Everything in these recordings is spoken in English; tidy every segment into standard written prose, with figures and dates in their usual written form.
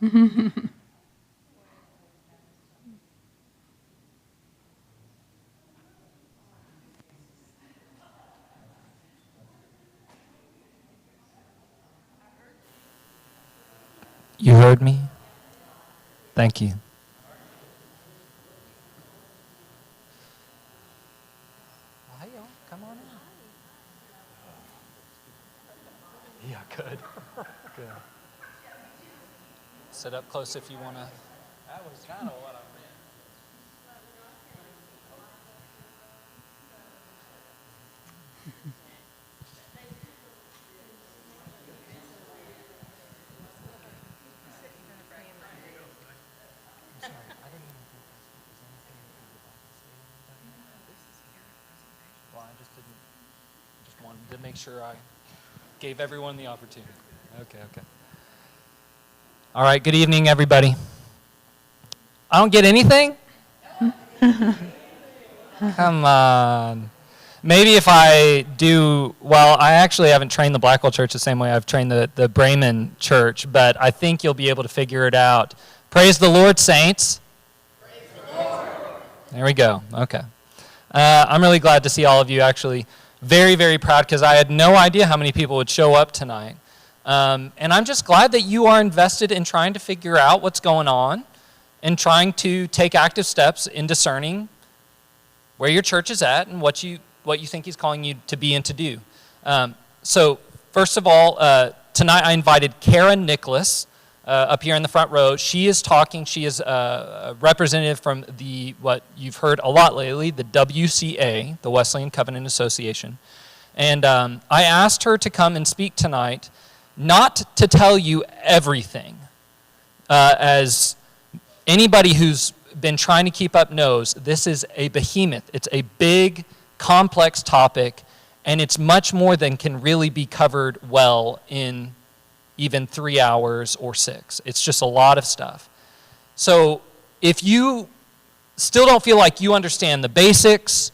You heard me? Thank you. Well, hey, y'all, come on in. Yeah, good. Good. Sit up close if you want to. That was kind of what I meant. Just wanted to make sure I gave everyone the opportunity. Okay. All right, good evening, everybody. I don't get anything? Come on. Maybe if I do, well, I actually haven't trained the Blackwell Church the same way I've trained the Bremen Church, but I think you'll be able to figure it out. Praise the Lord, saints. Praise the Lord. There we go. Okay. I'm really glad to see all of you, actually. Very, very proud, because I had no idea how many people would show up tonight. And I'm just glad that you are invested in trying to figure out what's going on and trying to take active steps in discerning where your church is at and what you think he's calling you to be and to do. So first of all, tonight I invited Kara Nicholas up here in the front row. She is talking. She is a representative from what you've heard a lot lately, the WCA, the Wesleyan Covenant Association. And I asked her to come and speak tonight, not to tell you everything. As anybody who's been trying to keep up knows, this is a behemoth. It's a big, complex topic, and it's much more than can really be covered well in even 3 hours or 6. It's just a lot of stuff. So if you still don't feel like you understand the basics,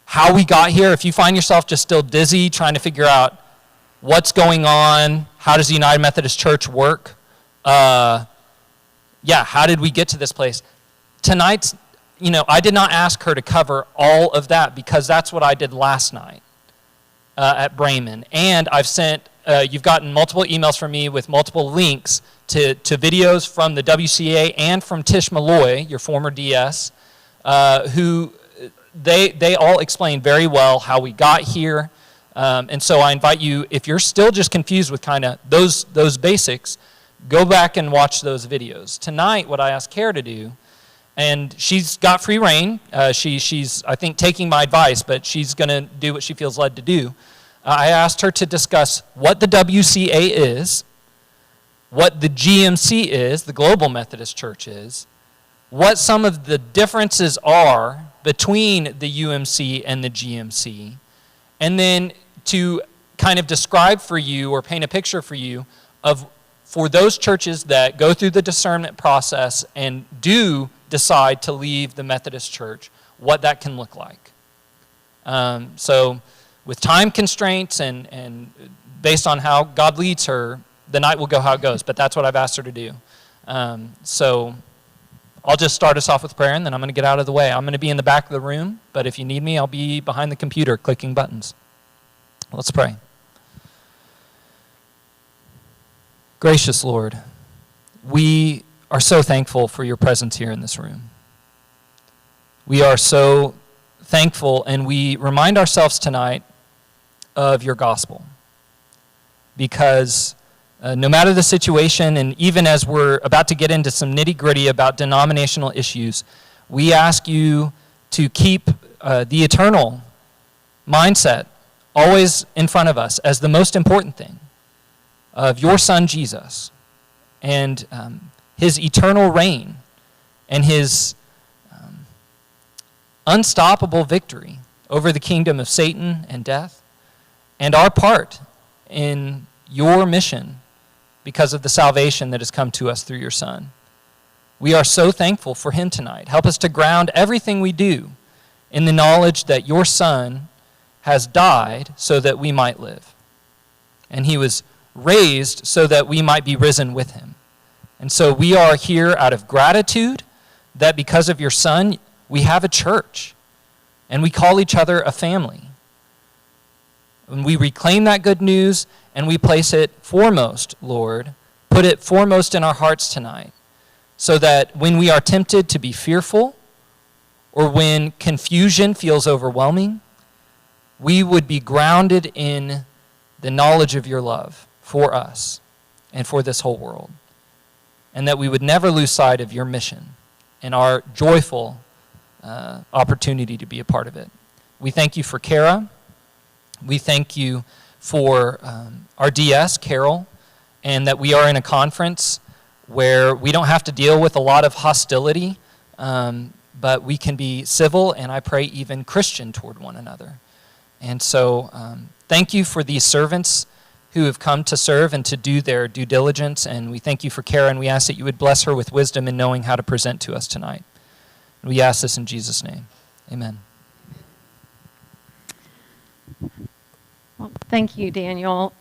how we got here, if you find yourself just still dizzy trying to figure out what's going on, how does the United Methodist Church work, how did we get to this place? Tonight's, I did not ask her to cover all of that because that's what I did last night at Bremen. And I've sent, you've gotten multiple emails from me with multiple links to videos from the WCA and from Tish Malloy, your former DS, who they all explain very well how we got here. And so I invite you, if you're still just confused with kind of those basics, go back and watch those videos. Tonight, what I asked Kara to do, and she's got free reign. She's, I think, taking my advice, but she's going to do what she feels led to do. I asked her to discuss what the WCA is, what the GMC is, the Global Methodist Church is, what some of the differences are between the UMC and the GMC, and then to kind of describe for you or paint a picture for you of, for those churches that go through the discernment process and do decide to leave the Methodist Church, what that can look like. So with time constraints and based on how God leads her, the night will go how it goes, but that's what I've asked her to do. So I'll just start us off with prayer, and then I'm going to get out of the way. I'm going to be in the back of the room, but if you need me, I'll be behind the computer clicking buttons. Let's pray. Gracious Lord, we are so thankful for your presence here in this room. We are so thankful, and we remind ourselves tonight of your gospel. Because no matter the situation, and even as we're about to get into some nitty-gritty about denominational issues, we ask you to keep the eternal mindset always in front of us as the most important thing of your Son Jesus and his eternal reign and his unstoppable victory over the kingdom of Satan and death, and our part in your mission because of the salvation that has come to us through your Son. We are so thankful for him tonight. Help us to ground everything we do in the knowledge that your Son has died so that we might live. And he was raised so that we might be risen with him. And so we are here out of gratitude that because of your Son, we have a church, and we call each other a family. And we reclaim that good news, and we place it foremost, Lord. Put it foremost in our hearts tonight, so that when we are tempted to be fearful, or when confusion feels overwhelming, we would be grounded in the knowledge of your love for us and for this whole world. And that we would never lose sight of your mission and our joyful opportunity to be a part of it. We thank you for Kara. We thank you for our DS, Carol, and that we are in a conference where we don't have to deal with a lot of hostility, but we can be civil and I pray even Christian toward one another. And so thank you for these servants who have come to serve and to do their due diligence. And we thank you for Kara, and we ask that you would bless her with wisdom in knowing how to present to us tonight. And we ask this in Jesus' name. Amen. Well, thank you, Daniel.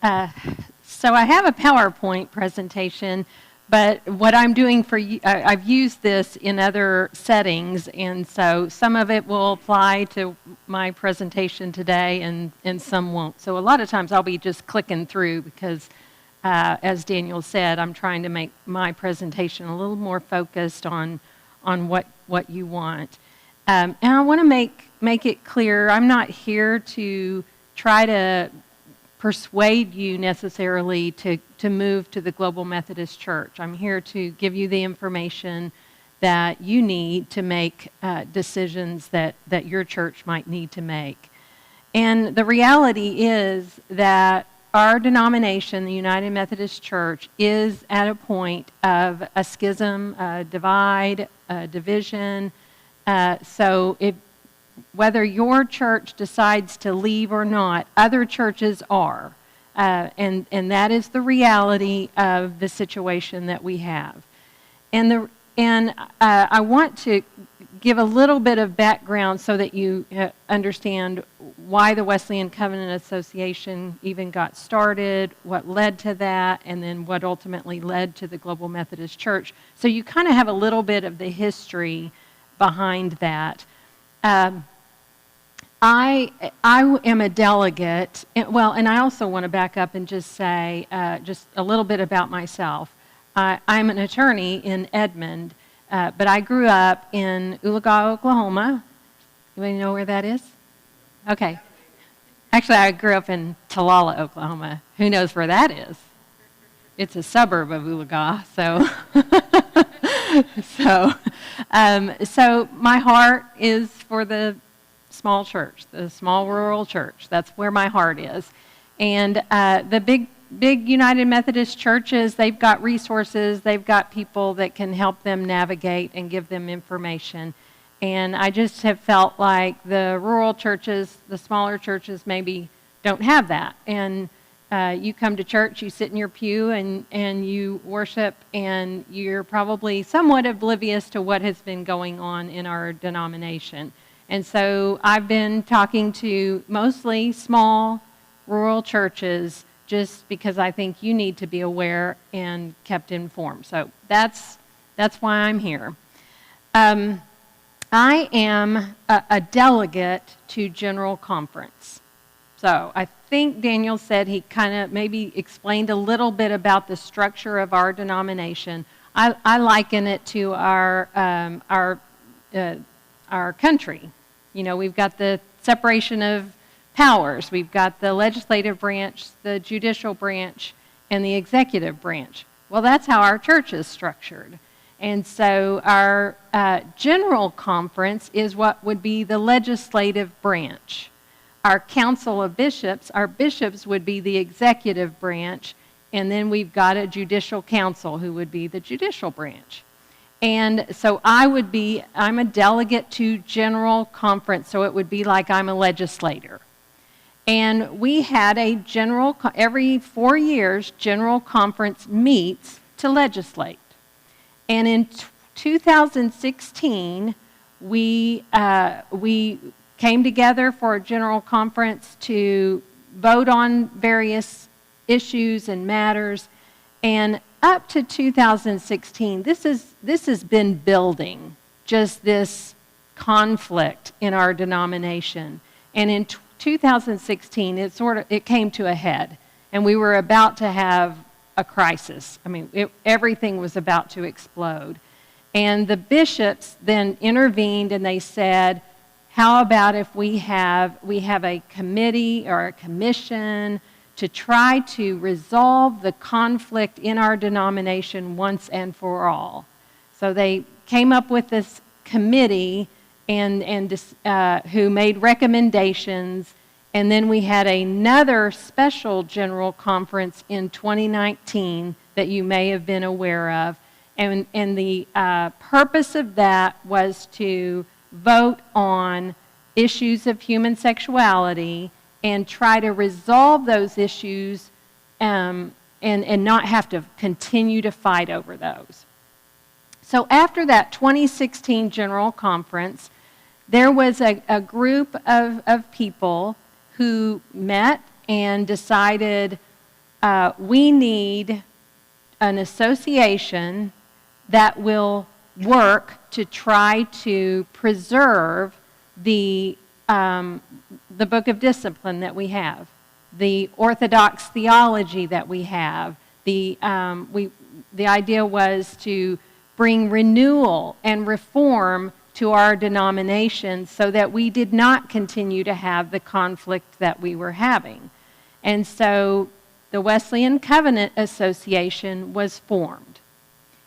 So I have a PowerPoint presentation, but what I'm doing for you, I've used this in other settings, and so some of it will apply to my presentation today and some won't. So a lot of times I'll be just clicking through because, as Daniel said, I'm trying to make my presentation a little more focused on what you want. And I want to make it clear, I'm not here to try to persuade you necessarily to move to the Global Methodist Church. I'm here to give you the information that you need to make decisions that your church might need to make. And the reality is that our denomination, the United Methodist Church, is at a point of a schism, a divide, a division. So whether your church decides to leave or not, other churches are. And that is the reality of the situation that we have. And I want to give a little bit of background so that you understand why the Wesleyan Covenant Association even got started, what led to that, and then what ultimately led to the Global Methodist Church. So you kind of have a little bit of the history behind that. I am a delegate, and I also want to back up and just say just a little bit about myself. I'm an attorney in Edmond, but I grew up in Oologah, Oklahoma. Anybody know where that is? Okay. Actually, I grew up in Talala, Oklahoma. Who knows where that is? It's a suburb of Oologah, so my heart is for the small church, the small rural church. That's where my heart is. And the big United Methodist churches, they've got resources, they've got people that can help them navigate and give them information. And I just have felt like the rural churches, the smaller churches maybe don't have that. And you come to church, you sit in your pew and you worship, and you're probably somewhat oblivious to what has been going on in our denomination. And so I've been talking to mostly small rural churches just because I think you need to be aware and kept informed. So that's why I'm here. I am a delegate to General Conference. So I think Daniel said he kind of maybe explained a little bit about the structure of our denomination. I liken it to our country. You know, we've got the separation of powers. We've got the legislative branch, the judicial branch, and the executive branch. Well, that's how our church is structured. And so our general conference is what would be the legislative branch. Our council of bishops, our bishops would be the executive branch, and then we've got a judicial council who would be the judicial branch. And so I'm a delegate to General Conference, so it would be like I'm a legislator. And we had every 4 years, General Conference meets to legislate. And in 2016, we came together for a General Conference to vote on various issues and matters. And up to 2016, this has been building, just this conflict in our denomination. And in 2016, it came to a head, and we were about to have a crisis. I mean, everything was about to explode. And the bishops then intervened, and they said, how about if we have a committee or a commission to try to resolve the conflict in our denomination once and for all? So they came up with this committee who made recommendations, and then we had another special general conference in 2019 that you may have been aware of, and the purpose of that was to vote on issues of human sexuality and try to resolve those issues and not have to continue to fight over those. So after that 2016 General Conference, there was a group of people who met and decided we need an association that will work to try to preserve the book of discipline that we have, the orthodox theology that we have. The idea was to bring renewal and reform to our denomination so that we did not continue to have the conflict that we were having. And so the Wesleyan Covenant Association was formed.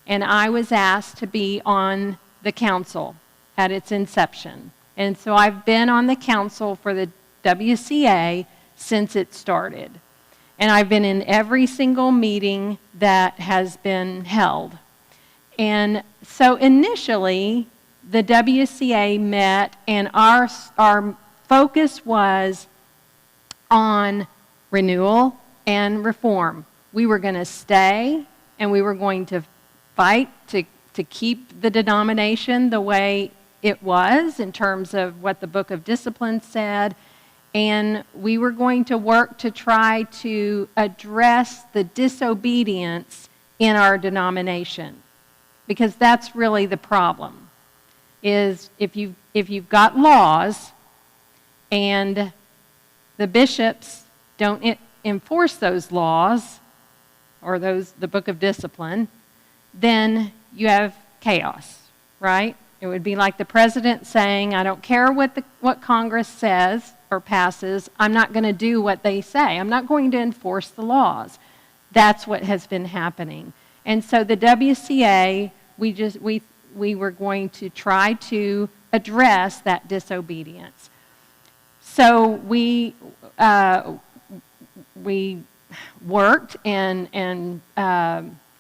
And I was asked to be on the council at its inception. And so I've been on the council for the WCA since it started. And I've been in every single meeting that has been held. And so initially, the WCA met, and our focus was on renewal and reform. We were going to stay, and we were going to fight to keep the denomination the way it was in terms of what the Book of Discipline said, and we were going to work to try to address the disobedience in our denomination, because that's really the problem. Is if you've got laws and the bishops don't enforce those laws or the Book of Discipline, then you have chaos, right? It would be like the president saying, I don't care what Congress says or passes, I'm not going to do what they say. I'm not going to enforce the laws. That's what has been happening. And so the WCA, we were going to try to address that disobedience. So we worked and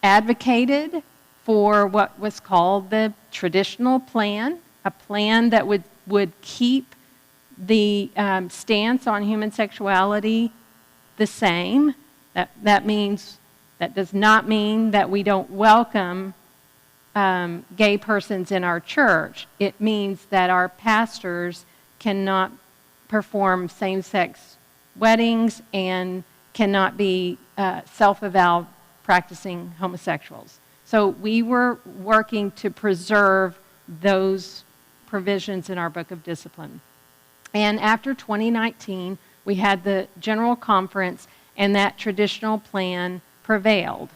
advocated for what was called the traditional plan, a plan that would keep the stance on human sexuality the same. That does not mean that we don't welcome gay persons in our church. It means that our pastors cannot perform same-sex weddings and cannot be self-avowed practicing homosexuals. So we were working to preserve those provisions in our Book of Discipline. And after 2019, we had the General Conference, and that traditional plan prevailed.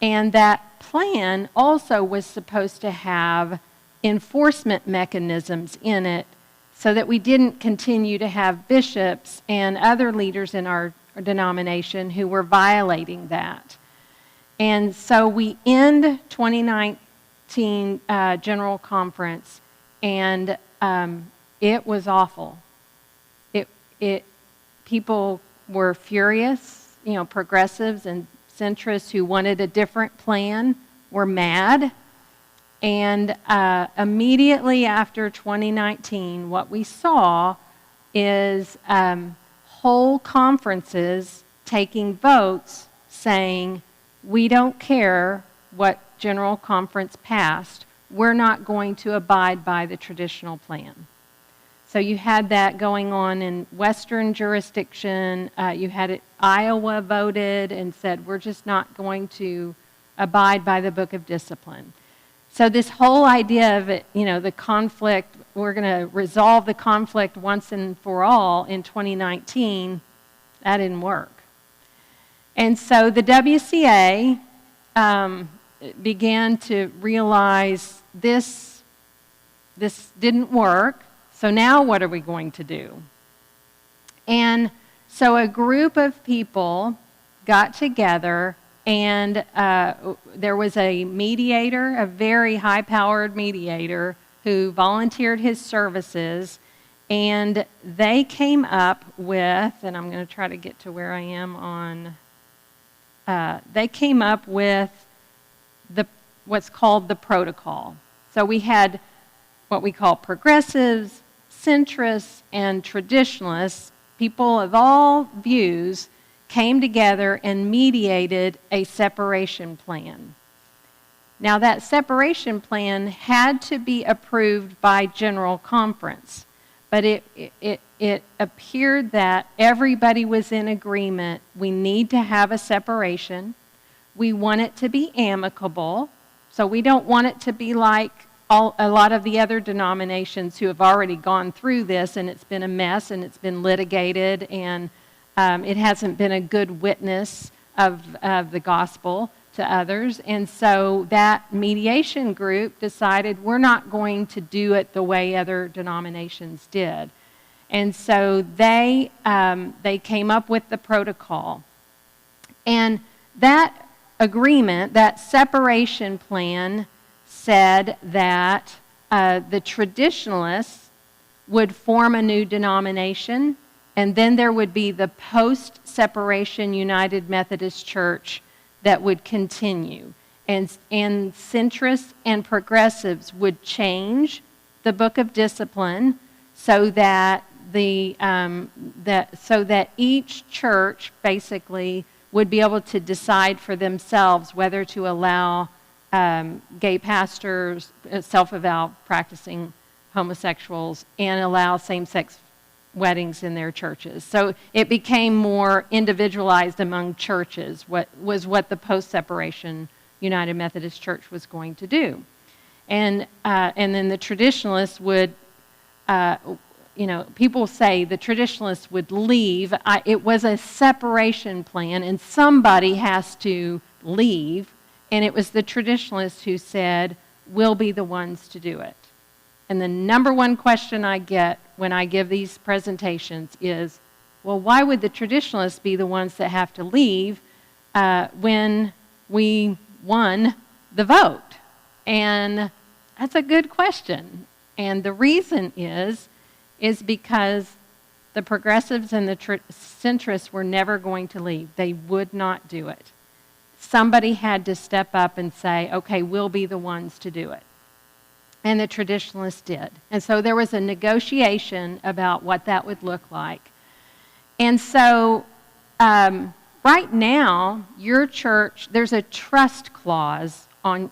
And that plan also was supposed to have enforcement mechanisms in it so that we didn't continue to have bishops and other leaders in our denomination who were violating that. And so we end 2019 General Conference, and it was awful. People were furious, progressives and centrists who wanted a different plan were mad. And immediately after 2019, what we saw is whole conferences taking votes saying, we don't care what General Conference passed, we're not going to abide by the traditional plan. So you had that going on in Western jurisdiction. You had Iowa voted and said, we're just not going to abide by the book of discipline. So this whole idea of it, the conflict, we're going to resolve the conflict once and for all in 2019, that didn't work. And so the WCA began to realize this didn't work, so now what are we going to do? And so a group of people got together, and there was a mediator, a very high-powered mediator, who volunteered his services, and they came up with, and I'm going to try to get to where I am on, they came up with what's called the protocol. So we had what we call progressives, centrists, and traditionalists. People of all views came together and mediated a separation plan. Now, that separation plan had to be approved by General Conference, but it appeared that everybody was in agreement. We need to have a separation. We want it to be amicable, so we don't want it to be like a lot of the other denominations who have already gone through this, and it's been a mess, and it's been litigated, and it hasn't been a good witness of the gospel to others. And so that mediation group decided we're not going to do it the way other denominations did. And so they came up with the protocol. And that agreement, that separation plan, said that the traditionalists would form a new denomination, and then there would be the post-separation United Methodist Church that would continue. And centrists and progressives would change the book of discipline so that each church basically would be able to decide for themselves whether to allow gay pastors, self-avowed practicing homosexuals, and allow same-sex weddings in their churches. So it became more individualized among churches, what the post-separation United Methodist Church was going to do. And then the traditionalists would, people say the traditionalists would leave. It was a separation plan, and somebody has to leave. And it was the traditionalists who said, we'll be the ones to do it. And the number one question I get when I give these presentations is, well, why would the traditionalists be the ones that have to leave when we won the vote? And that's a good question. And the reason is because the progressives and the centrists were never going to leave. They would not do it. Somebody had to step up and say, okay, we'll be the ones to do it. And the traditionalists did. And so there was a negotiation about what that would look like. And so right now, your church, there's a trust clause on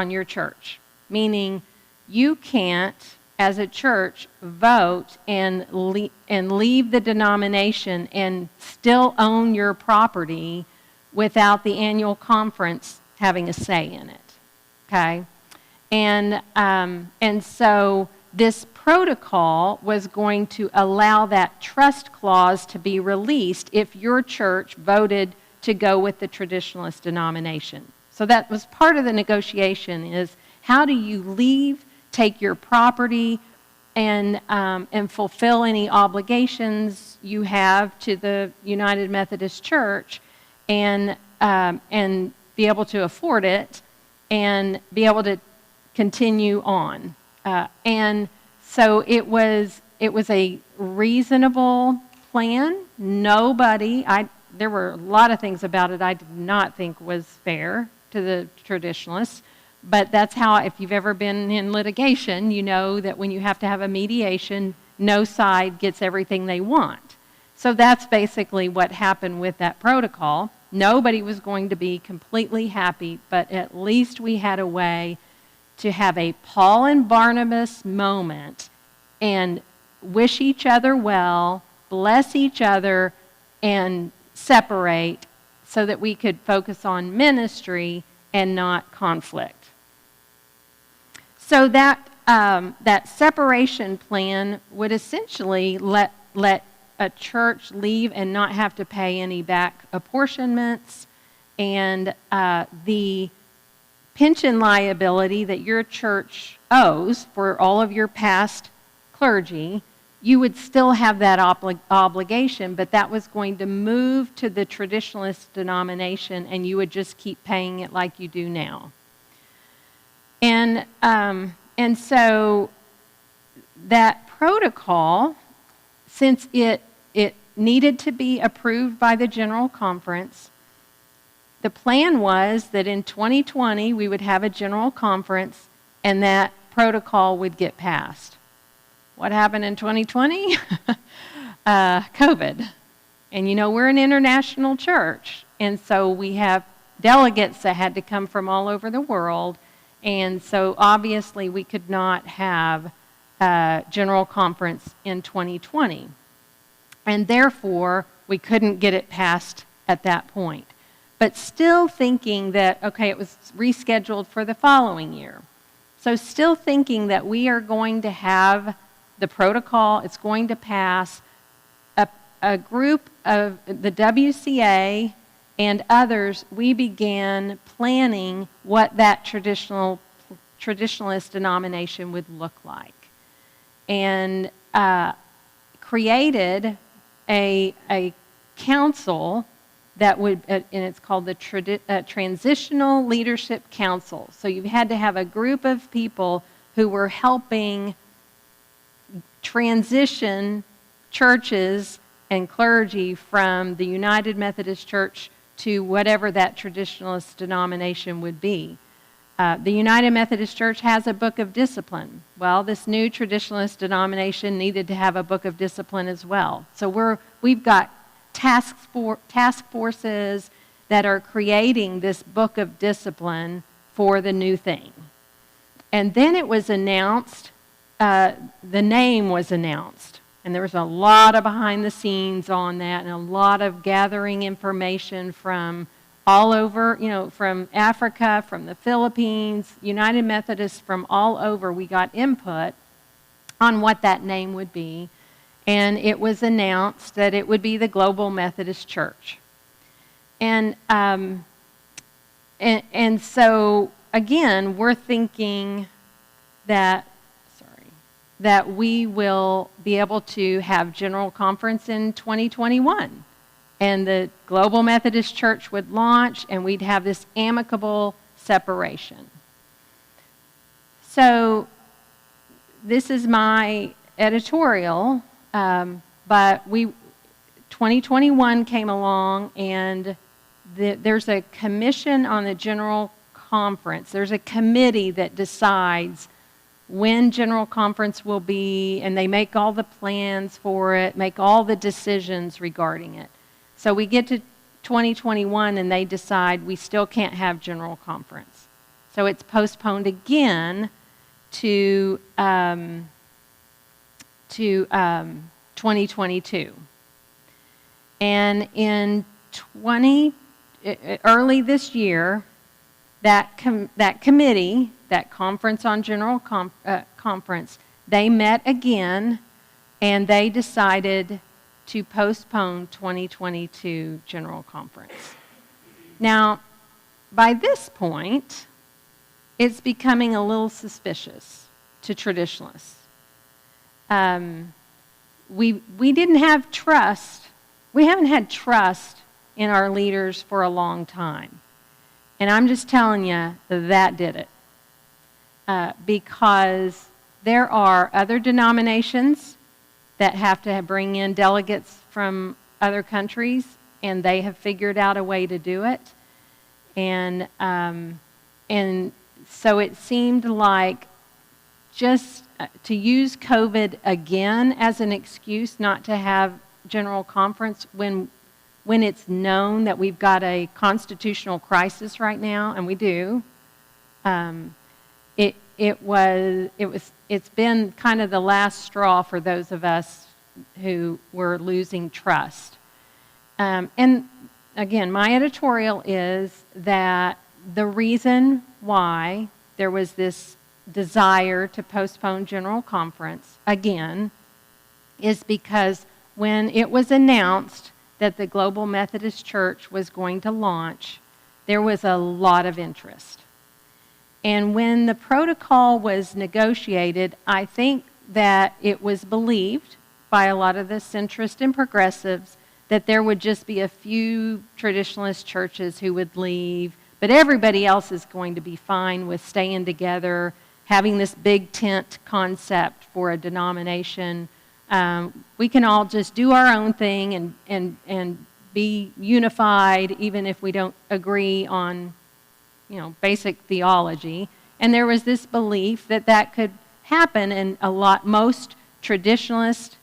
your church, meaning you can't, as a church, vote and leave the denomination and still own your property without the annual conference having a say in it, okay? And so this protocol was going to allow that trust clause to be released if your church voted to go with the traditionalist denomination. So that was part of the negotiation, is how do you leave, take your property, and fulfill any obligations you have to the United Methodist Church, and be able to afford it, and be able to continue on. And so it was a reasonable plan. There were a lot of things about it I did not think was fair to the traditionalists, but that's how, if you've ever been in litigation, you know that when you have to have a mediation, no side gets everything they want. So that's basically what happened with that protocol. Nobody was going to be completely happy, but at least we had a way to have a Paul and Barnabas moment and wish each other well, bless each other, and separate so that we could focus on ministry and not conflict. So that separation plan would essentially let a church leave and not have to pay any back apportionments, and the pension liability that your church owes for all of your past clergy, you would still have that obligation, but that was going to move to the traditionalist denomination, and you would just keep paying it like you do now. And so that protocol, since it needed to be approved by the General Conference, the plan was that in 2020 we would have a General Conference and that protocol would get passed. What happened in 2020? COVID. And you know, we're an international church, and so we have delegates that had to come from all over the world, and so obviously we could not have a General Conference in 2020. And therefore, we couldn't get it passed at that point. But still thinking that, okay, it was rescheduled for the following year. So still thinking that we are going to have the protocol, it's going to pass, a group of the WCA and others, we began planning what that traditionalist denomination would look like. And created a council that would, and it's called the Transitional Leadership Council. So you had to have a group of people who were helping transition churches and clergy from the United Methodist Church to whatever that traditionalist denomination would be. The United Methodist Church has a book of discipline. Well, this new traditionalist denomination needed to have a book of discipline as well. So we've got task forces that are creating this book of discipline for the new thing. And then it was announced, the name was announced. And there was a lot of behind the scenes on that and a lot of gathering information from all over, you know, from Africa, from the Philippines, United Methodists from all over. We got input on what that name would be. And it was announced that it would be the Global Methodist Church. And so, again, we're thinking that we will be able to have General Conference in 2021. And the Global Methodist Church would launch, and we'd have this amicable separation. So this is my editorial, but 2021 came along, and there's a commission on the General Conference. There's a committee that decides when General Conference will be, and they make all the plans for it, make all the decisions regarding it. So we get to 2021, and they decide we still can't have General Conference. So it's postponed again to 2022. And in early this year, that committee, that Conference on General Conference, they met again, and they decided to postpone 2022 General Conference. Now, by this point, it's becoming a little suspicious to traditionalists. We didn't have trust. We haven't had trust in our leaders for a long time. And I'm just telling you that did it. Because there are other denominations that have to bring in delegates from other countries, and they have figured out a way to do it. And so it seemed like just to use COVID again as an excuse not to have General Conference when it's known that we've got a constitutional crisis right now, and we do. It's been kind of the last straw for those of us who were losing trust. And again, my editorial is that The reason why there was this desire to postpone General Conference again is because when it was announced that the Global Methodist Church was going to launch, there was a lot of interest. And when the protocol was negotiated, I think that it was believed by a lot of the centrist and progressives that there would just be a few traditionalist churches who would leave, but everybody else is going to be fine with staying together, having this big tent concept for a denomination. We can all just do our own thing and be unified, even if we don't agree on, basic theology. And there was this belief that that could happen, and most traditionalist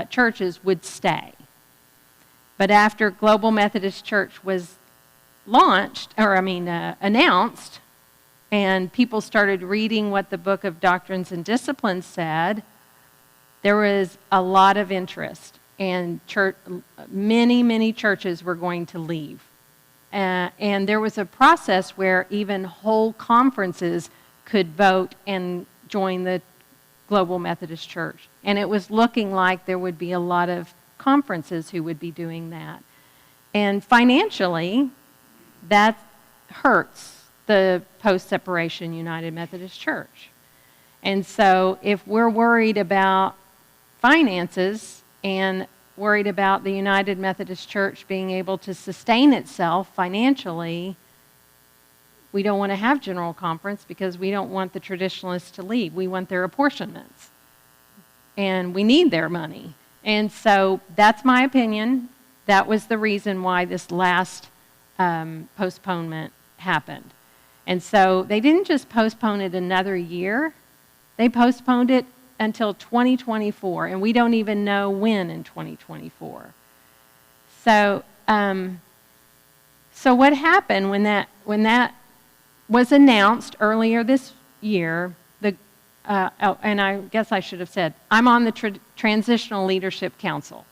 churches would stay. But after Global Methodist Church was announced, and people started reading what the Book of Doctrines and Disciplines said, there was a lot of interest, and many churches were going to leave. And there was a process where even whole conferences could vote and join the Global Methodist Church. And it was looking like there would be a lot of conferences who would be doing that. And financially, that hurts the post-separation United Methodist Church. And so if we're worried about finances and worried about the United Methodist Church being able to sustain itself financially, we don't want to have General Conference because we don't want the traditionalists to leave. We want their apportionments. And we need their money. And so that's my opinion. That was the reason why this last postponement happened. And so they didn't just postpone it another year. They postponed it until 2024, and we don't even know when in 2024. So what happened when that was announced earlier this year? And I guess I should have said, I'm on the Transitional Leadership Council.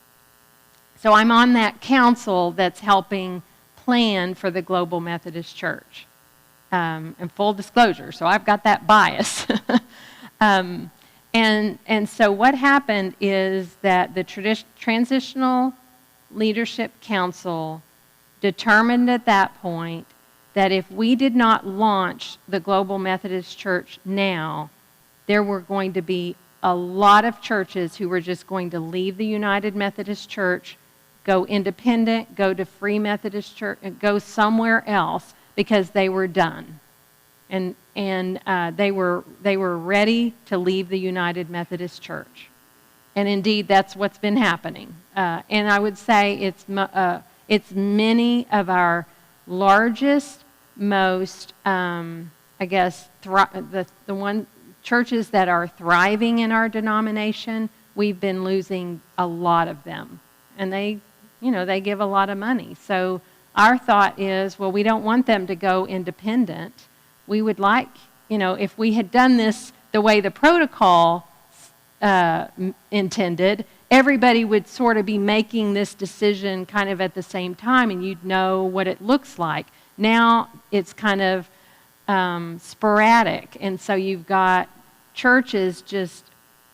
So I'm on that council that's helping plan for the Global Methodist Church. And full disclosure, so I've got that bias. And so what happened is that the Transitional Leadership Council determined at that point that if we did not launch the Global Methodist Church now, there were going to be a lot of churches who were just going to leave the United Methodist Church, go independent, go to Free Methodist Church, and go somewhere else because they were done. And they were ready to leave the United Methodist Church. And indeed, that's what's been happening. And I would say it's many of our largest, most, churches that are thriving in our denomination, we've been losing a lot of them. And they give a lot of money. So our thought is, well, we don't want them to go independent. We would like, if we had done this the way the protocol intended, everybody would sort of be making this decision kind of at the same time, and you'd know what it looks like. Now it's kind of sporadic, and so you've got churches just,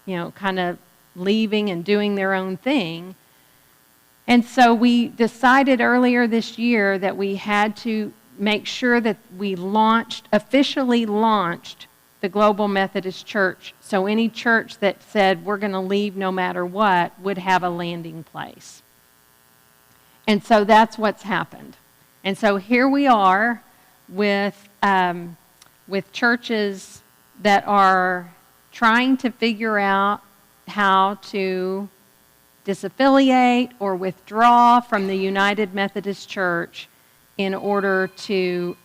kind of leaving and doing their own thing. And so we decided earlier this year that we had to make sure that we officially launched the Global Methodist Church, so any church that said we're going to leave no matter what would have a landing place. And so that's what's happened. And so here we are with churches that are trying to figure out how to disaffiliate or withdraw from the United Methodist Church in order to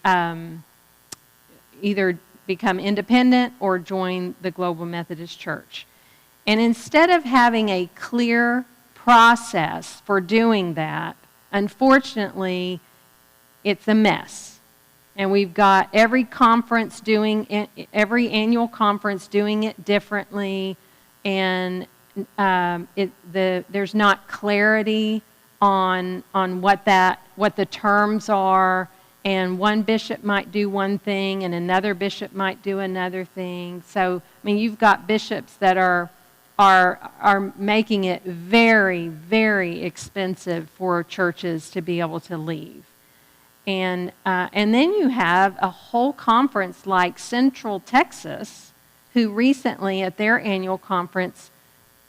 either become independent or join the Global Methodist Church. And instead of having a clear process for doing that, unfortunately, it's a mess. And we've got every annual conference doing it differently, and there's not clarity on what the terms are, and one bishop might do one thing and another bishop might do another thing. So, I mean, you've got bishops that are making it very, very expensive for churches to be able to leave. And then you have a whole conference like Central Texas, who recently at their annual conference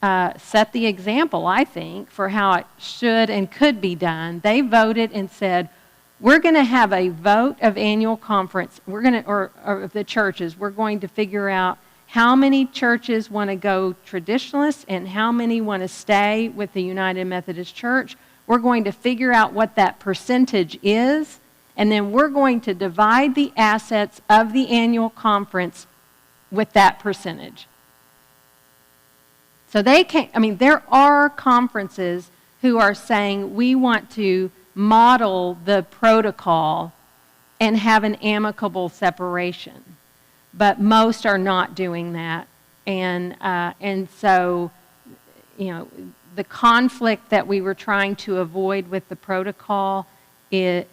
set the example, I think, for how it should and could be done. They voted and said, we're going to have a vote of annual conference. Or of the churches. We're going to figure out how many churches want to go traditionalist and how many want to stay with the United Methodist Church. We're going to figure out what that percentage is, and then we're going to divide the assets of the annual conference with that percentage. So there are conferences who are saying we want to model the protocol and have an amicable separation. But most are not doing that. And so, the conflict that we were trying to avoid with the protocol it's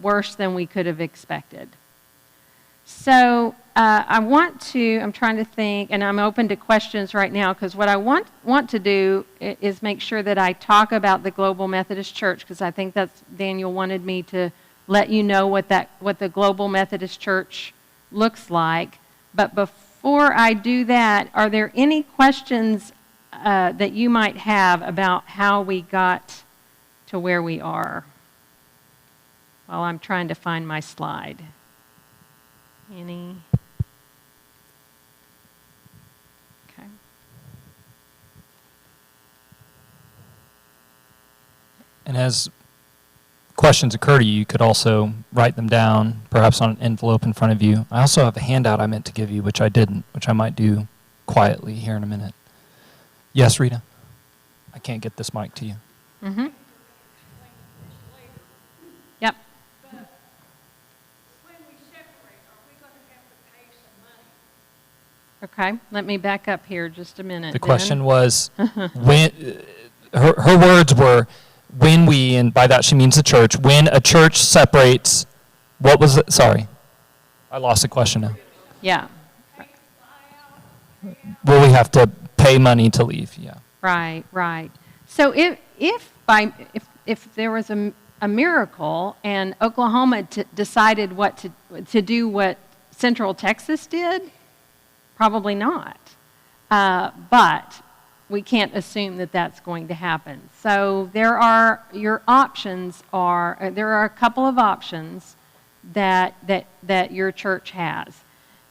worse than we could have expected. So I'm trying to think, and I'm open to questions right now, because what I want to do is make sure that I talk about the Global Methodist Church, because I think that's, Daniel wanted me to let you know what the Global Methodist Church looks like. But before I do that, are there any questions that you might have about how we got to where we are? While I'm trying to find my slide. Any? Okay. And as questions occur to you, you could also write them down, perhaps on an envelope in front of you. I also have a handout I meant to give you, which I didn't, which I might do quietly here in a minute. Yes, Rita? I can't get this mic to you. Mm-hmm. Yep. Okay, let me back up here just a minute. The question was, when her words were, when we, and by that she means the church, when a church separates, what was it? Sorry, I lost the question now. Yeah. Will we have to pay money to leave? Yeah. Right. So if there was a miracle and Oklahoma decided what to do what Central Texas did, probably not. But we can't assume that that's going to happen. So there are a couple of options that your church has.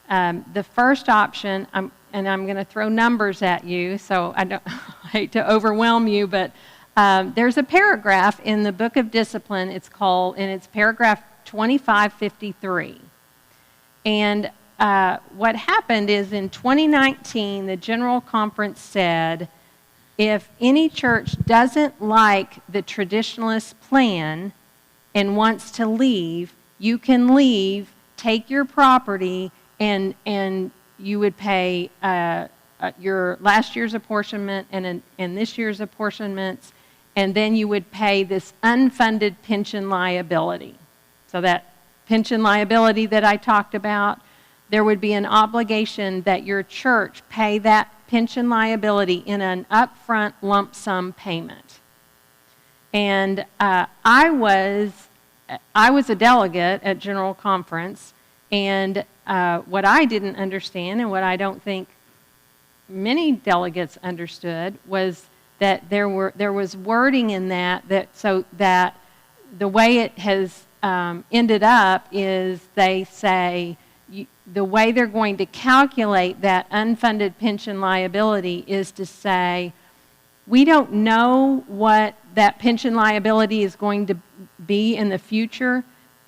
The first option, and I'm going to throw numbers at you, so I hate to overwhelm you, but there's a paragraph in the Book of Discipline. It's paragraph 2553. And what happened is in 2019, the General Conference said, if any church doesn't like the traditionalist plan and wants to leave, you can leave, take your property, and you would pay your last year's apportionment and this year's apportionments, and then you would pay this unfunded pension liability. So that pension liability that I talked about, there would be an obligation that your church pay that pension liability in an upfront lump sum payment. And I was a delegate at General Conference, and what I didn't understand, and what I don't think many delegates understood, was that there was wording in that so that the way it has ended up is they say the way they're going to calculate that unfunded pension liability is to say, we don't know what that pension liability is going to be in the future,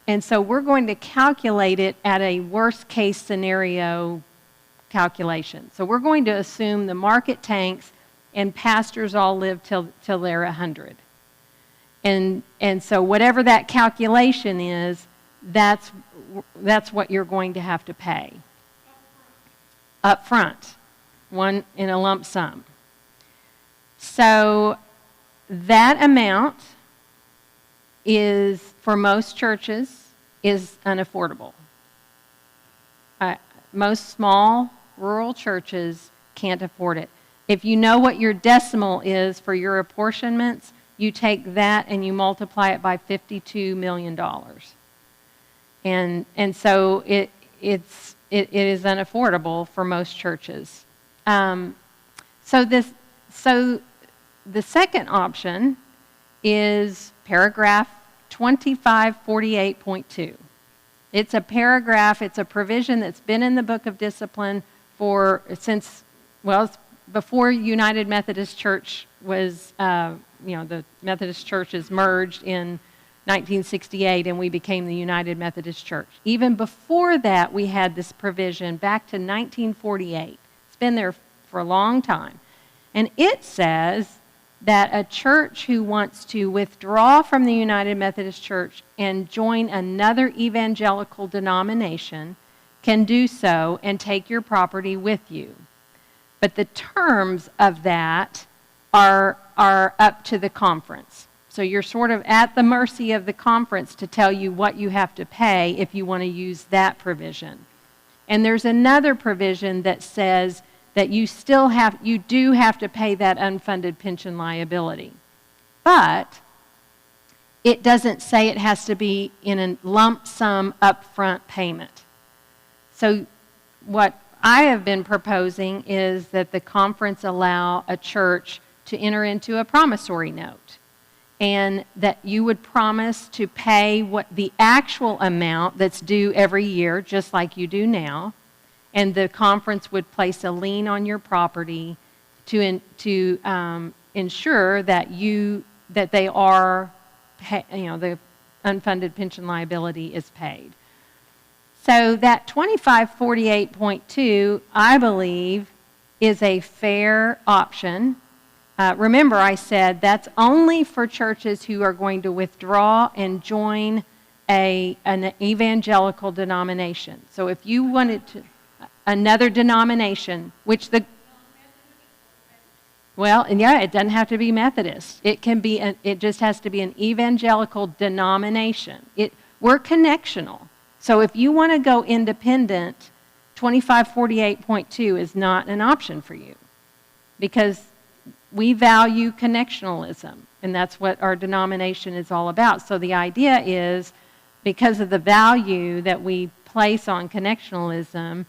and so we're going to calculate it at a worst case scenario calculation. So we're going to assume the market tanks and pastors all live till they're 100. And so whatever that calculation is, that's what you're going to have to pay up front, one in a lump sum. So that amount is, for most churches, is unaffordable. Most small rural churches can't afford it. If you know what your decimal is for your apportionments, you take that and you multiply it by $52 million. And so it is unaffordable for most churches. So the second option is paragraph 2548.2. It's a paragraph, it's a provision that's been in the Book of Discipline since before United Methodist Church was, the Methodist churches merged in 1968 and we became the United Methodist Church. Even before that, we had this provision back to 1948. It's been there for a long time. And it says that a church who wants to withdraw from the United Methodist Church and join another evangelical denomination can do so and take your property with you. But the terms of that are up to the conference. So you're sort of at the mercy of the conference to tell you what you have to pay if you want to use that provision. And there's another provision that says that you do have to pay that unfunded pension liability. But it doesn't say it has to be in a lump sum upfront payment. So what I have been proposing is that the conference allow a church to enter into a promissory note, and that you would promise to pay what the actual amount that's due every year, just like you do now, and the conference would place a lien on your property to ensure that they are, the unfunded pension liability is paid. So that 2548.2, I believe, is a fair option. Remember, I said that's only for churches who are going to withdraw and join an evangelical denomination. So if you wanted to, another denomination, it doesn't have to be Methodist. It just has to be an evangelical denomination. We're connectional. So if you want to go independent, 2548.2 is not an option for you, because we value connectionalism, and that's what our denomination is all about. So the idea is, because of the value that we place on connectionalism,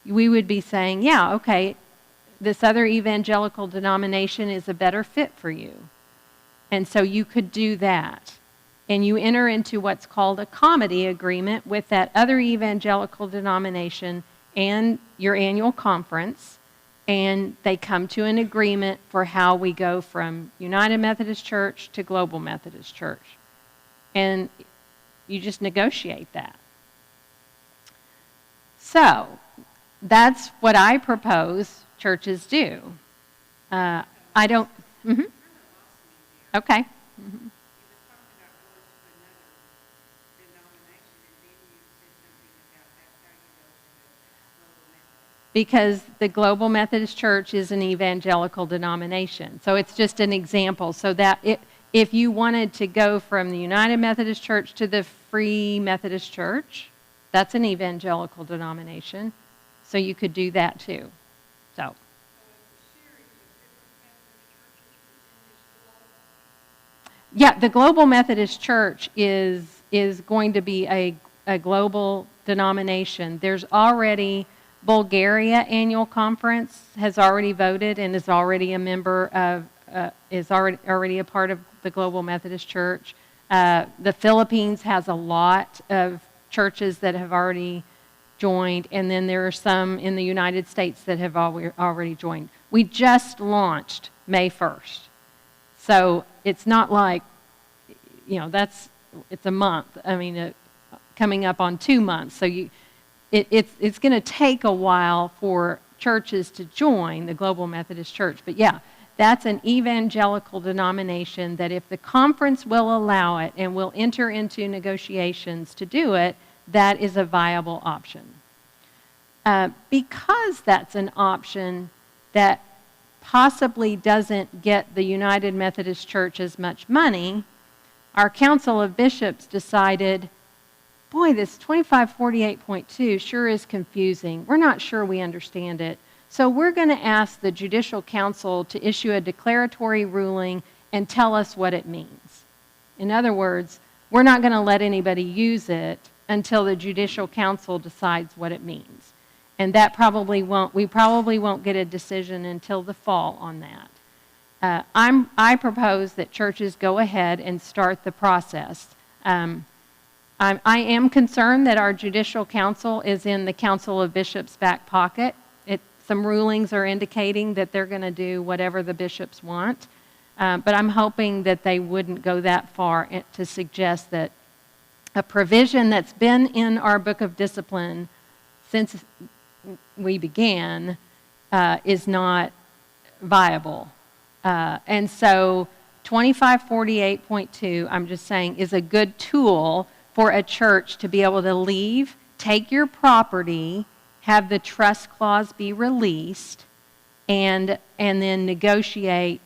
we would be saying, yeah, okay, this other evangelical denomination is a better fit for you. And so you could do that. And you enter into what's called a comity agreement with that other evangelical denomination and your annual conference, and they come to an agreement for how we go from United Methodist Church to Global Methodist Church. And you just negotiate that. So that's what I propose churches do. I don't... Mm-hmm. Okay. Mm-hmm. Because the Global Methodist Church is an evangelical denomination. So it's just an example. So that if you wanted to go from the United Methodist Church to the Free Methodist Church, that's an evangelical denomination. So you could do that too. So. Yeah, the Global Methodist Church is going to be a global denomination. There's already... Bulgaria Annual Conference has already voted and is already a member of, is already a part of the Global Methodist Church. The Philippines has a lot of churches that have already joined, and then there are some in the United States that have already joined. We just launched May 1st. So it's not like, it's a month. I mean, coming up on 2 months. So it's going to take a while for churches to join the Global Methodist Church. But yeah, that's an evangelical denomination that if the conference will allow it and will enter into negotiations to do it, that is a viable option. Because that's an option that possibly doesn't get the United Methodist Church as much money, our Council of Bishops decided, boy, this 2548.2 sure is confusing. We're not sure we understand it. So we're going to ask the Judicial Council to issue a declaratory ruling and tell us what it means. In other words, we're not going to let anybody use it until the Judicial Council decides what it means. And that we probably won't get a decision until the fall on that. I propose that churches go ahead and start the process. I am concerned that our Judicial Council is in the Council of Bishops' back pocket. Some rulings are indicating that they're going to do whatever the bishops want. But I'm hoping that they wouldn't go that far to suggest that a provision that's been in our Book of Discipline since we began is not viable. And so 2548.2, I'm just saying, is a good tool for a church to be able to leave, take your property, have the trust clause be released, and then negotiate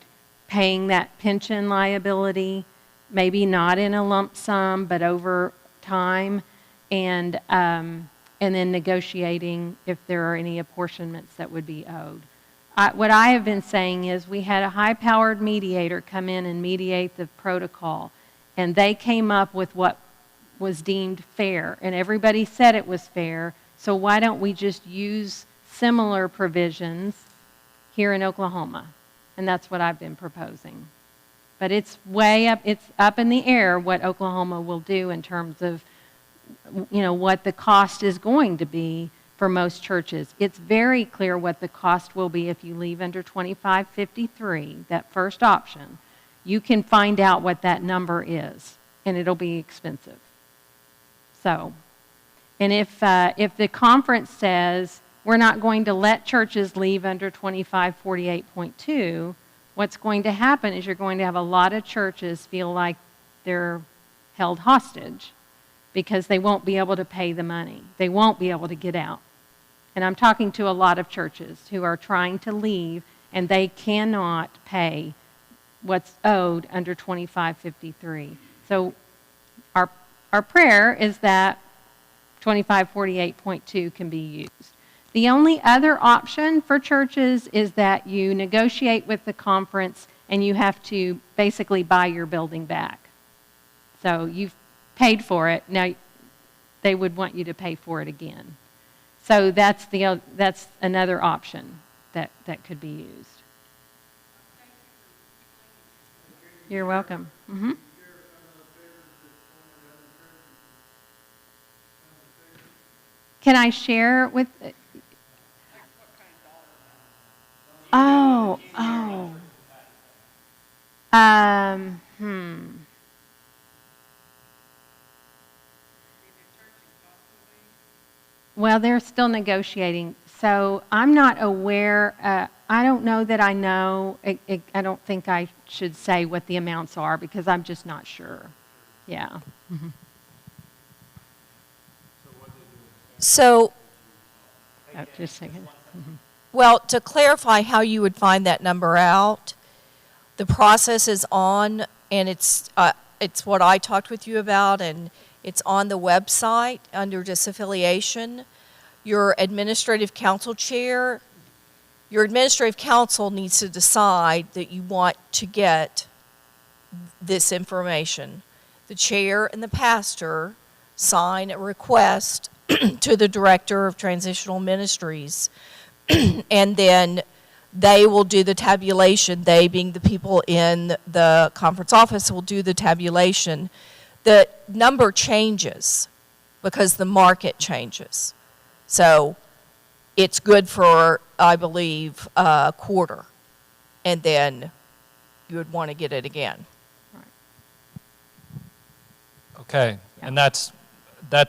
paying that pension liability, maybe not in a lump sum, but over time, and then negotiating if there are any apportionments that would be owed. What I have been saying is we had a high-powered mediator come in and mediate the protocol, and they came up with what was deemed fair, and everybody said it was fair, so why don't we just use similar provisions here in Oklahoma? And that's what I've been proposing. But it's up in the air what Oklahoma will do in terms of, what the cost is going to be for most churches. It's very clear what the cost will be if you leave under 2553, that first option. You can find out what that number is, and it'll be expensive. So, and if the conference says we're not going to let churches leave under 2548.2, what's going to happen is you're going to have a lot of churches feel like they're held hostage because they won't be able to pay the money. They won't be able to get out. And I'm talking to a lot of churches who are trying to leave, and they cannot pay what's owed under 2553. So our prayer is that 2548.2 can be used. The only other option for churches is that you negotiate with the conference and you have to basically buy your building back. So you've paid for it. Now they would want you to pay for it again. So that's another option that could be used. You're welcome. Mm-hmm. Can I share with... Oh. Well, they're still negotiating, so I'm not aware. I don't know that I know. I don't think I should say what the amounts are because I'm just not sure. Yeah. Mm-hmm. So, Just a second. Mm-hmm. well, to clarify how you would find that number out, the process is on, and it's what I talked with you about, and it's on the website under disaffiliation. Your administrative council chair, your administrative council needs to decide that you want to get this information. The chair and the pastor sign a request to the director of transitional ministries, and then they will do the tabulation. They, being the people in the conference office, will do the tabulation. The number changes because the market changes. So it's good for, I believe, a quarter, and then you would want to get it again. Okay, and that's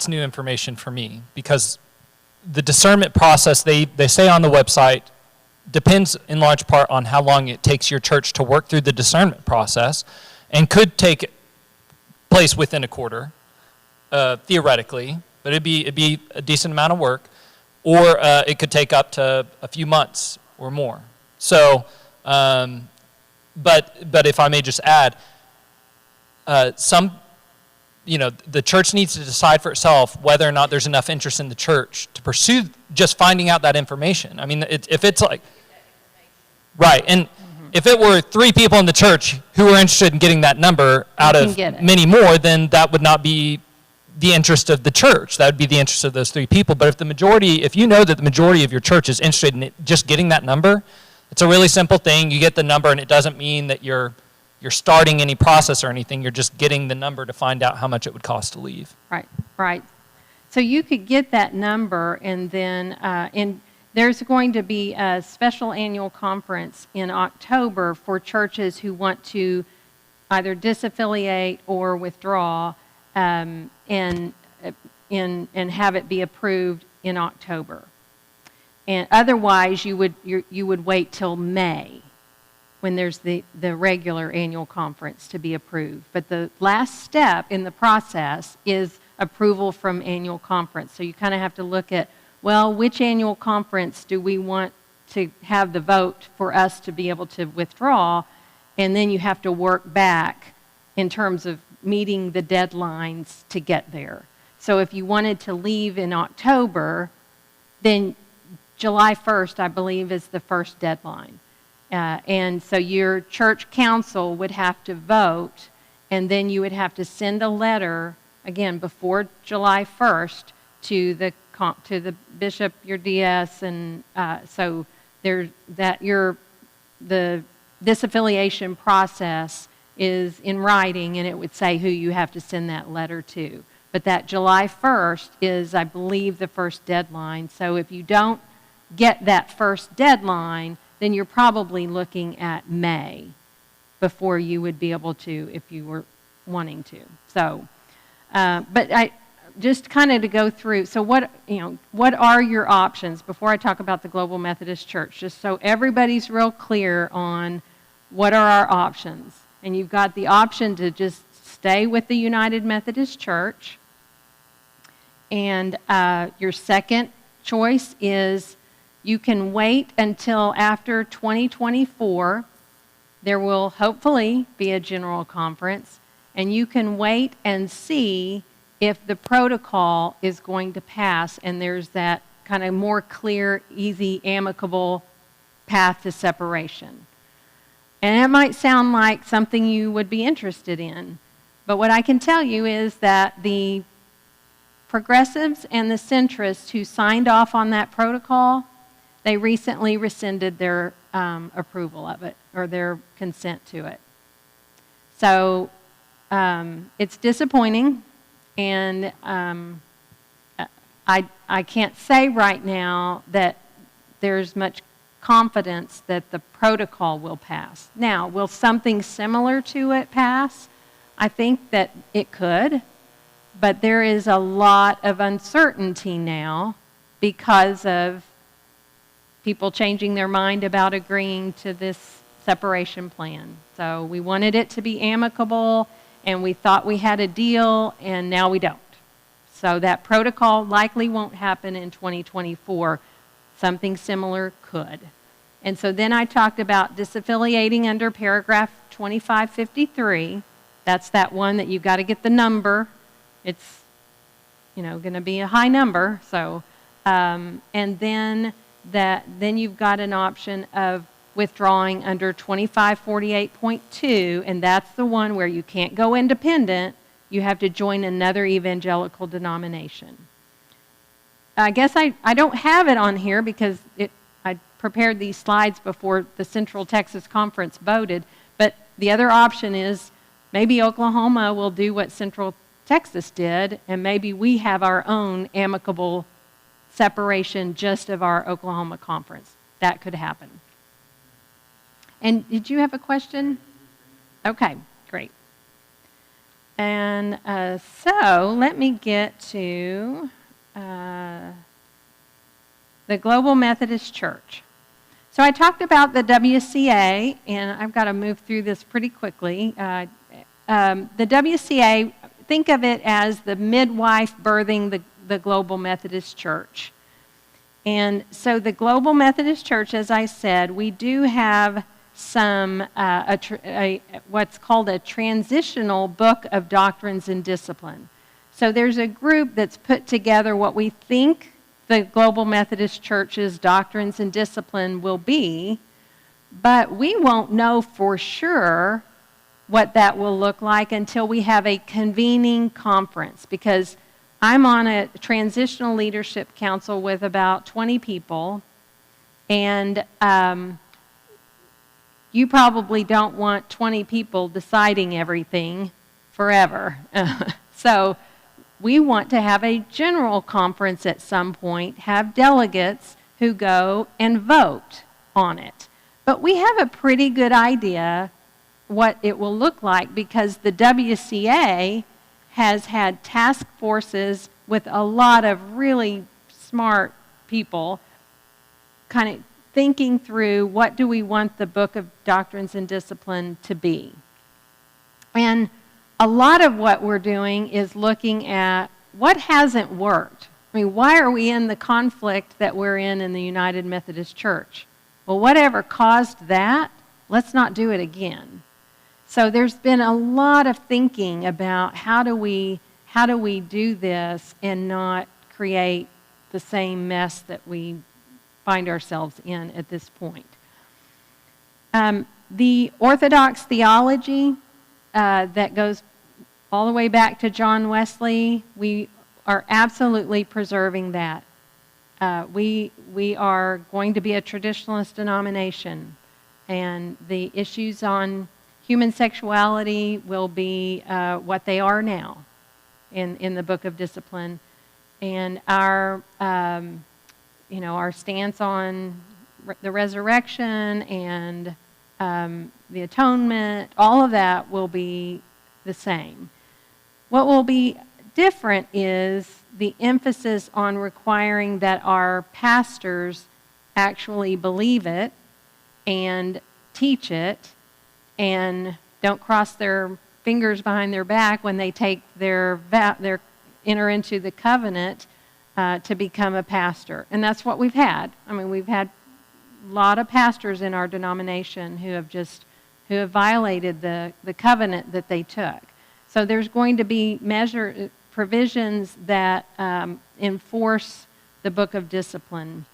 new information for me because the discernment process, they say on the website, depends in large part on how long it takes your church to work through the discernment process and could take place within a quarter, theoretically, but it'd be a decent amount of work, or it could take up to a few months or more. So, but if I may just add, the church needs to decide for itself whether or not there's enough interest in the church to pursue just finding out that information. I mean, if it's like, right, and if it were 3 people in the church who were interested in getting that number out of many more, then that would not be the interest of the church. That would be the interest of those 3 people. But if you know that the majority of your church is interested in just getting that number, it's a really simple thing. You get the number, and it doesn't mean that you're starting any process or anything. You're just getting the number to find out how much it would cost to leave. Right. So you could get that number, and then there's going to be a special annual conference in October for churches who want to either disaffiliate or withdraw, and have it be approved in October. And otherwise, you would wait till May, when there's the regular annual conference to be approved. But the last step in the process is approval from annual conference. So you kind of have to look at, well, which annual conference do we want to have the vote for us to be able to withdraw? And then you have to work back in terms of meeting the deadlines to get there. So if you wanted to leave in October, then July 1st, I believe, is the first deadline. And so your church council would have to vote, and then you would have to send a letter, again, before July 1st to the bishop, your DS, and so the disaffiliation process is in writing, and it would say who you have to send that letter to. But that July 1st is, I believe, the first deadline. So if you don't get that first deadline, then you're probably looking at May before you would be able to, if you were wanting to. So, but I just kind of to go through. So what are your options before I talk about the Global Methodist Church? Just so everybody's real clear on what are our options. And you've got the option to just stay with the United Methodist Church. And your second choice is you can wait until after 2024. There will hopefully be a general conference, and you can wait and see if the protocol is going to pass, and there's that kind of more clear, easy, amicable path to separation. And it might sound like something you would be interested in, but what I can tell you is that the progressives and the centrists who signed off on that protocol, they recently rescinded their approval of it, or their consent to it. So it's disappointing, and I can't say right now that there's much confidence that the protocol will pass. Now, will something similar to it pass? I think that it could, but there is a lot of uncertainty now because of people changing their mind about agreeing to this separation plan. So we wanted it to be amicable, and we thought we had a deal, and now we don't. So that protocol likely won't happen in 2024. Something similar could. And so then I talked about disaffiliating under paragraph 2553. That's that one that you've got to get the number. It's, going to be a high number. So, and then you've got an option of withdrawing under 2548.2, and that's the one where you can't go independent. You have to join another evangelical denomination. I guess I don't have it on here because I prepared these slides before the Central Texas Conference voted, but the other option is maybe Oklahoma will do what Central Texas did, and maybe we have our own amicable separation just of our Oklahoma conference. That could happen. And did you have a question? Okay, great. And so let me get to the Global Methodist Church. So I talked about the WCA, and I've got to move through this pretty quickly. The WCA, think of it as the midwife birthing the Global Methodist Church. And so the Global Methodist Church, as I said, we do have what's called a transitional book of doctrines and discipline. So there's a group that's put together what we think the Global Methodist Church's doctrines and discipline will be, but we won't know for sure what that will look like until we have a convening conference, because I'm on a transitional leadership council with about 20 people, and you probably don't want 20 people deciding everything forever. So we want to have a general conference at some point, have delegates who go and vote on it. But we have a pretty good idea what it will look like, because the WCA has had task forces with a lot of really smart people kind of thinking through what do we want the Book of Doctrines and Discipline to be. And a lot of what we're doing is looking at what hasn't worked. I mean, why are we in the conflict that we're in the United Methodist Church? Well, whatever caused that, let's not do it again. So there's been a lot of thinking about how do we do this and not create the same mess that we find ourselves in at this point. The Orthodox theology that goes all the way back to John Wesley, we are absolutely preserving that. We are going to be a traditionalist denomination, and the issues on human sexuality will be what they are now in the Book of Discipline, and our stance on the resurrection and the atonement, all of that will be the same. What will be different is the emphasis on requiring that our pastors actually believe it and teach it and don't cross their fingers behind their back when they take enter into the covenant to become a pastor. And that's what we've had. I mean, we've had a lot of pastors in our denomination who have violated the covenant that they took. So there's going to be provisions that enforce the Book of Discipline.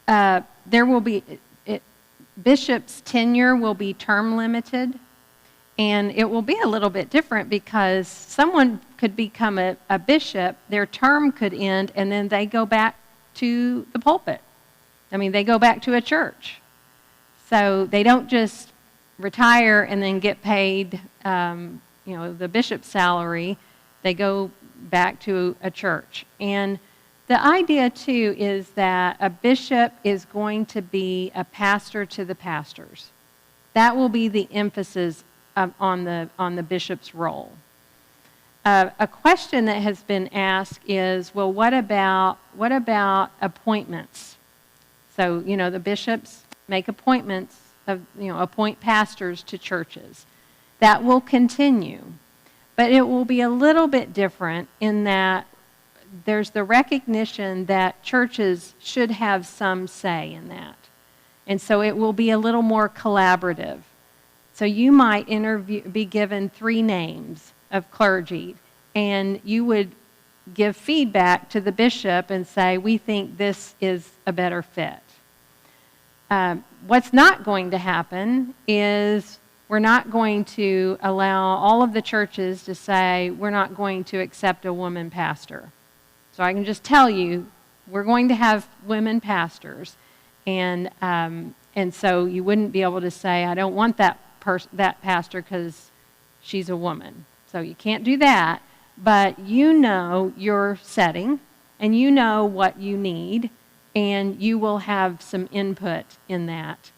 There will be bishop's tenure will be term limited, and it will be a little bit different because someone could become a bishop, their term could end, and then they go back to the pulpit. I mean, they go back to a church. So they don't just retire and then get paid, the bishop's salary. They go back to a church. And the idea, too, is that a bishop is going to be a pastor to the pastors. That will be the emphasis on the bishop's role. A question that has been asked is, well, what about appointments? So, the bishops make appointments appoint pastors to churches. That will continue. But it will be a little bit different in that there's the recognition that churches should have some say in that. And so it will be a little more collaborative. So you might be given 3 names of clergy, and you would give feedback to the bishop and say, we think this is a better fit. What's not going to happen is we're not going to allow all of the churches to say we're not going to accept a woman pastor. So I can just tell you, we're going to have women pastors, and so you wouldn't be able to say, I don't want that pastor because she's a woman. So you can't do that, but you know your setting, and you know what you need, and you will have some input in that.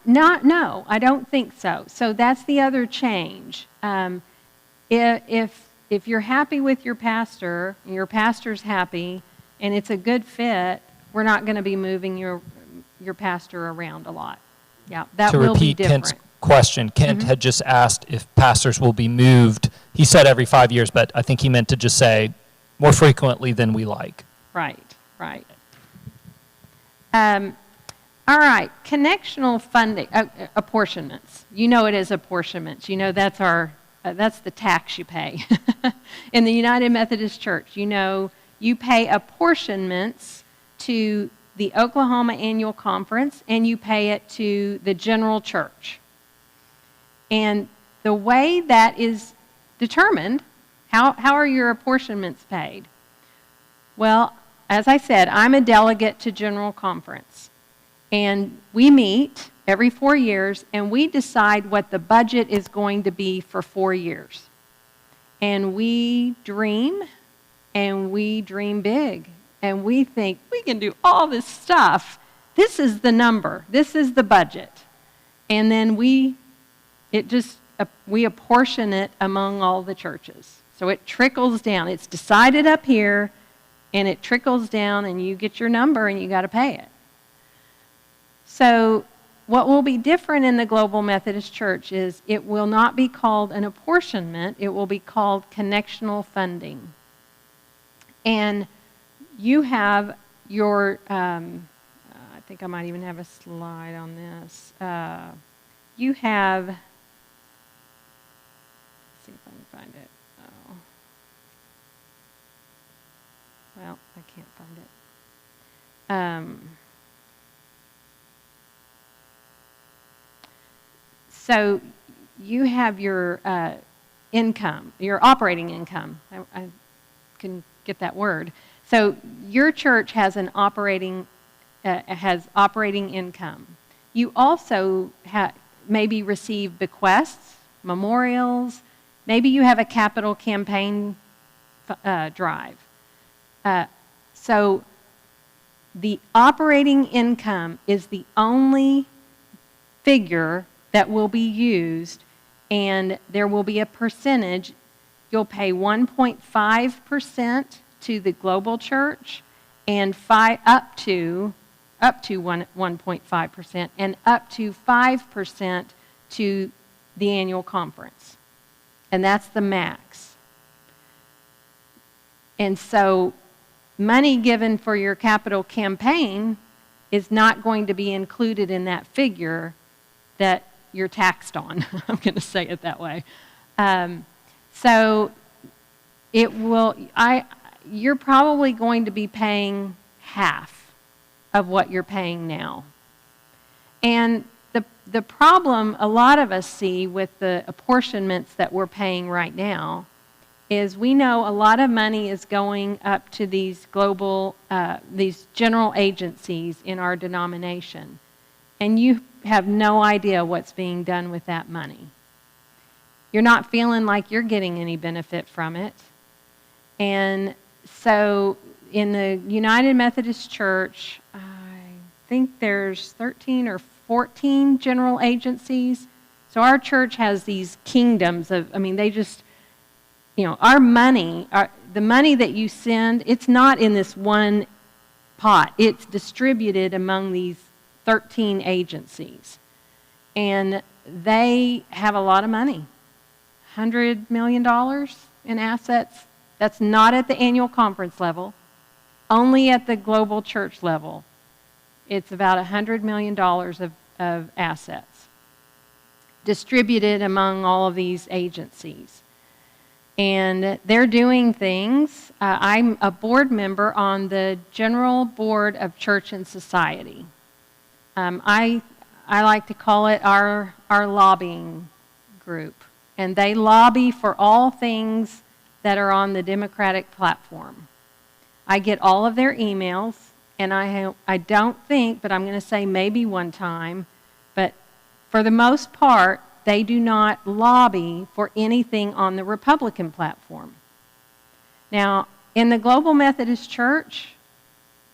No, I don't think so. So that's the other change. If you're happy with your pastor, and your pastor's happy, and it's a good fit, we're not going to be moving your pastor around a lot. Yeah, that will be different. To repeat Kent's question, Kent had just asked if pastors will be moved. He said every 5 years, but I think he meant to just say more frequently than we like. Right, right. All right, connectional funding, apportionments. You know it as apportionments. You know that's that's the tax you pay. In the United Methodist Church, you know you pay apportionments to the Oklahoma Annual Conference, and you pay it to the general church. And the way that is determined, how are your apportionments paid? Well, as I said, I'm a delegate to General Conference. And we meet every 4 years, and we decide what the budget is going to be for 4 years. And we dream big. And we think, we can do all this stuff. This is the number. This is the budget. And then we apportion it among all the churches. So it trickles down. It's decided up here, and it trickles down, and you get your number, and you got to pay it. So what will be different in the Global Methodist Church is it will not be called an apportionment. It will be called connectional funding. And you have your, I think I might even have a slide on this. You have, let's see if I can find it. Oh. Well, I can't find it. So you have your income, your operating income. I can get that word. So your church has an operating income. You also maybe receive bequests, memorials. Maybe you have a capital campaign drive. So the operating income is the only figure that will be used, and there will be a percentage. You'll pay 1.5% to the global church, and up to 1.5%, and up to 5% to the annual conference. And that's the max. And so money given for your capital campaign is not going to be included in that figure that you're taxed on. I'm going to say it that way. So it will. You're probably going to be paying half of what you're paying now. And the problem a lot of us see with the apportionments that we're paying right now is we know a lot of money is going up to these global, these general agencies in our denomination. And you have no idea what's being done with that money. You're not feeling like you're getting any benefit from it. And so in the United Methodist Church, I think there's 13 or 14 general agencies. So our church has these kingdoms of, they just, our money, the money that you send, it's not in this one pot. It's distributed among these 13 agencies. And they have a lot of money. $100 million in assets. That's not at the annual conference level. Only at the global church level. It's about $100 million of assets distributed among all of these agencies. And they're doing things. I'm a board member on the General Board of Church and Society. I like to call it our lobbying group. And they lobby for all things that are on the Democratic platform. I get all of their emails, and I don't think, but I'm going to say maybe one time, but for the most part, they do not lobby for anything on the Republican platform. Now, in the Global Methodist Church,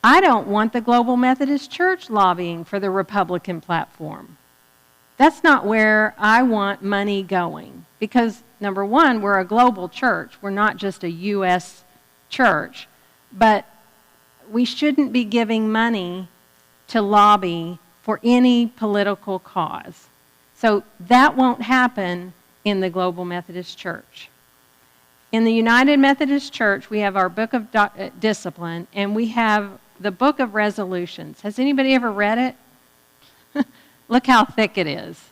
I don't want the Global Methodist Church lobbying for the Republican platform. That's not where I want money going. Because, number one, we're a global church. We're not just a U.S. church. But we shouldn't be giving money to lobby for any political cause. So that won't happen in the Global Methodist Church. In the United Methodist Church, we have our Book of Discipline, and we have the Book of Resolutions. Has anybody ever read it? Look how thick it is.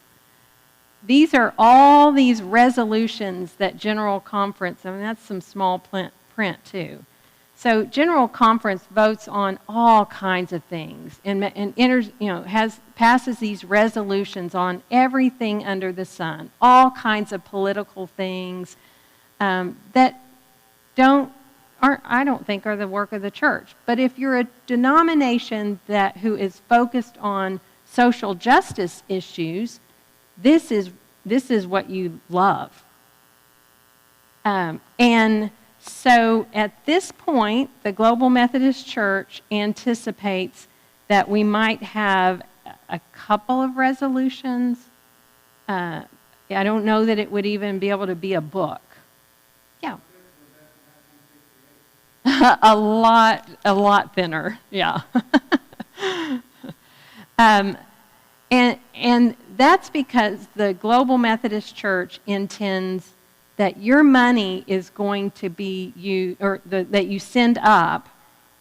These are all these resolutions that General Conference, I mean, that's some small print too. So General Conference votes on all kinds of things and passes these resolutions on everything under the sun, all kinds of political things that I don't think are the work of the church. But if you're a denomination who is focused on social justice issues, this is what you love. And so at this point, the Global Methodist Church anticipates that we might have a couple of resolutions. I don't know that it would even be able to be a book. Yeah. a lot thinner, yeah. And that's because the Global Methodist Church intends that your money is going to be that you send up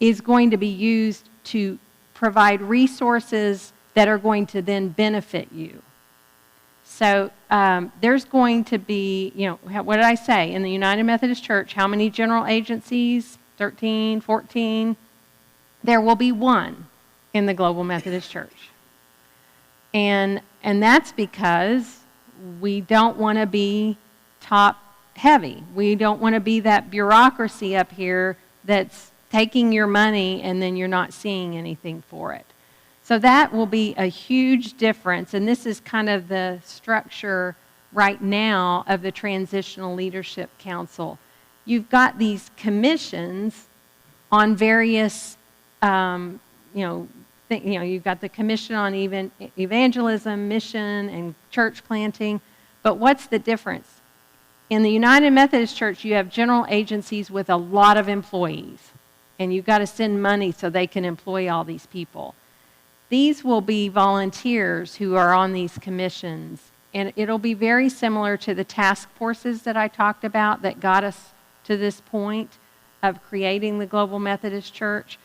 is going to be used to provide resources that are going to then benefit you. So there's going to be, what did I say? In the United Methodist Church, how many general agencies? 13, 14? There will be one in the Global Methodist Church. And that's because we don't want to be top heavy. We don't want to be that bureaucracy up here that's taking your money and then you're not seeing anything for it. So that will be a huge difference, and this is kind of the structure right now of the Transitional Leadership Council. You've got these commissions on various, you've got the commission on evangelism, mission, and church planting. But what's the difference? In the United Methodist Church, you have general agencies with a lot of employees, and you've got to send money so they can employ all these people. These will be volunteers who are on these commissions, and it'll be very similar to the task forces that I talked about that got us to this point of creating the Global Methodist Church.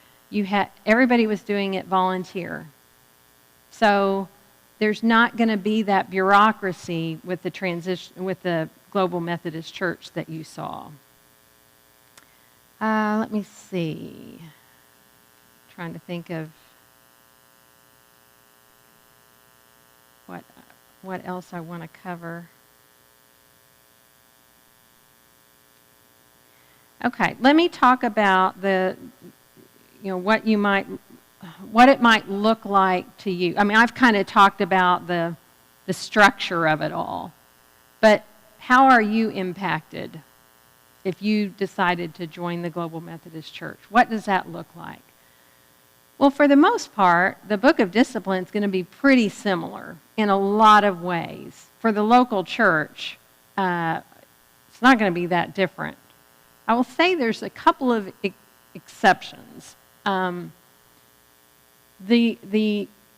Everybody was doing it volunteer. So there's not going to be that bureaucracy with the Global Methodist Church that you saw. Let me see. Trying to think of what else I want to cover. Okay, let me talk about what it might look like to you. I mean, I've kind of talked about the structure of it all, but how are you impacted if you decided to join the Global Methodist Church? What does that look like? Well, for the most part, the Book of Discipline is going to be pretty similar in a lot of ways. For the local church, it's not going to be that different. I will say there's a couple of exceptions. The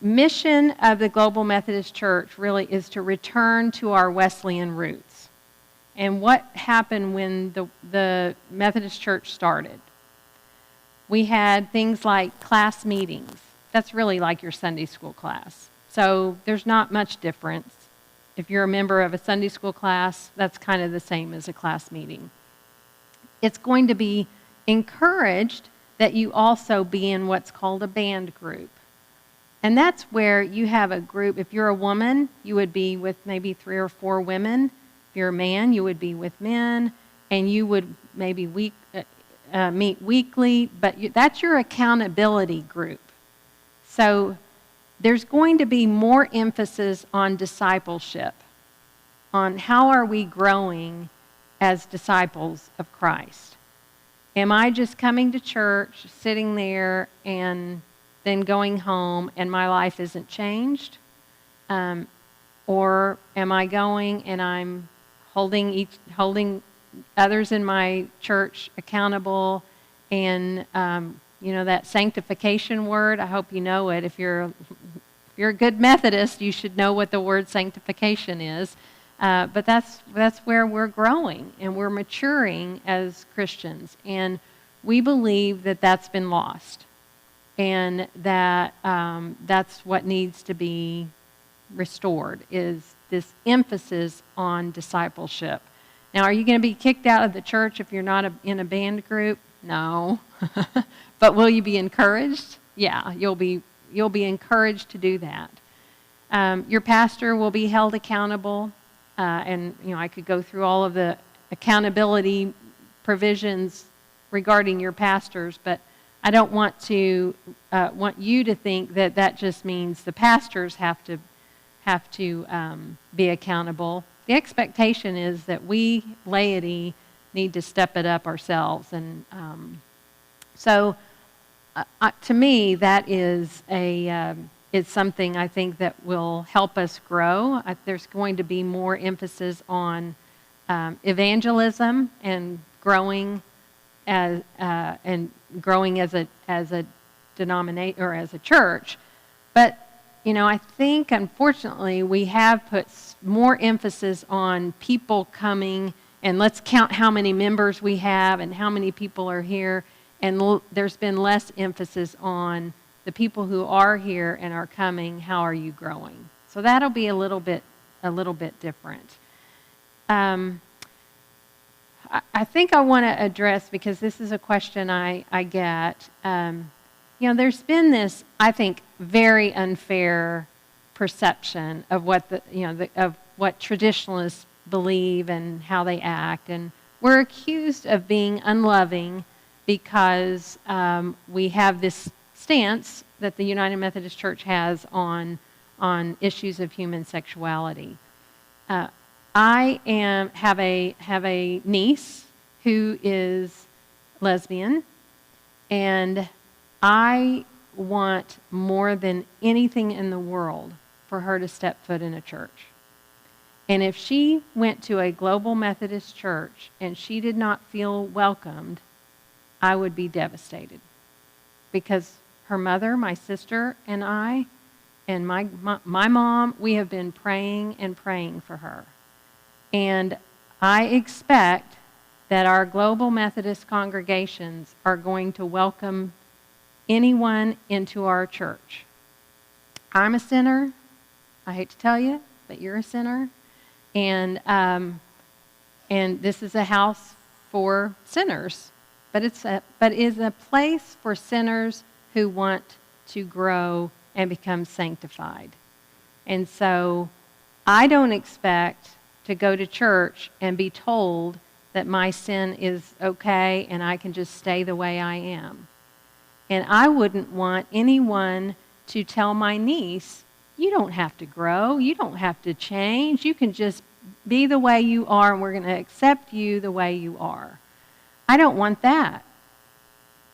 mission of the Global Methodist Church really is to return to our Wesleyan roots. And what happened when the Methodist Church started? We had things like class meetings. That's really like your Sunday school class. So there's not much difference. If you're a member of a Sunday school class, that's kind of the same as a class meeting. It's going to be encouraged that you also be in what's called a band group. And that's where you have a group. If you're a woman, you would be with maybe 3 or 4 women. If you're a man, you would be with men, and you would maybe meet weekly, but that's your accountability group. So there's going to be more emphasis on discipleship, on how are we growing as disciples of Christ. Am I just coming to church, sitting there, and then going home, and my life isn't changed? Or am I going and I'm holding others in my church accountable, and that sanctification word, I hope you know it. If you're a good Methodist, you should know what the word sanctification is. But that's where we're growing and we're maturing as Christians. And we believe that that's been lost, and that that's what needs to be restored, is this emphasis on discipleship. Now, are you going to be kicked out of the church if you're not in a band group? No. But will you be encouraged? Yeah, you'll be encouraged to do that. Your pastor will be held accountable, and I could go through all of the accountability provisions regarding your pastors, but I don't want you to think that that just means the pastors have to be accountable. The expectation is that we, laity, need to step it up ourselves. And so to me, that is it's something I think that will help us grow. There's going to be more emphasis on evangelism and growing as a denomination or as a church. But I think, unfortunately, we have put more emphasis on people coming, and let's count how many members we have and how many people are here, and there's been less emphasis on the people who are here and are coming. How are you growing? So that'll be a little bit different. I think I want to address, because this is a question I get. There's been this, I think, very unfair perception of what of what traditionalists believe and how they act, and we're accused of being unloving because we have this stance that the United Methodist Church has on issues of human sexuality. I have a niece who is lesbian, and I want more than anything in the world for her to step foot in a church. And if she went to a Global Methodist Church and she did not feel welcomed, I would be devastated. Because her mother, my sister, and I, and my mom, we have been praying and praying for her. And I expect that our Global Methodist congregations are going to welcome anyone into our church. I'm a sinner. I hate to tell you, but you're a sinner. And this is a house for sinners. But is a place for sinners who want to grow and become sanctified. And so I don't expect to go to church and be told that my sin is okay and I can just stay the way I am. And I wouldn't want anyone to tell my niece, you don't have to grow, you don't have to change, you can just be the way you are and we're going to accept you the way you are. I don't want that,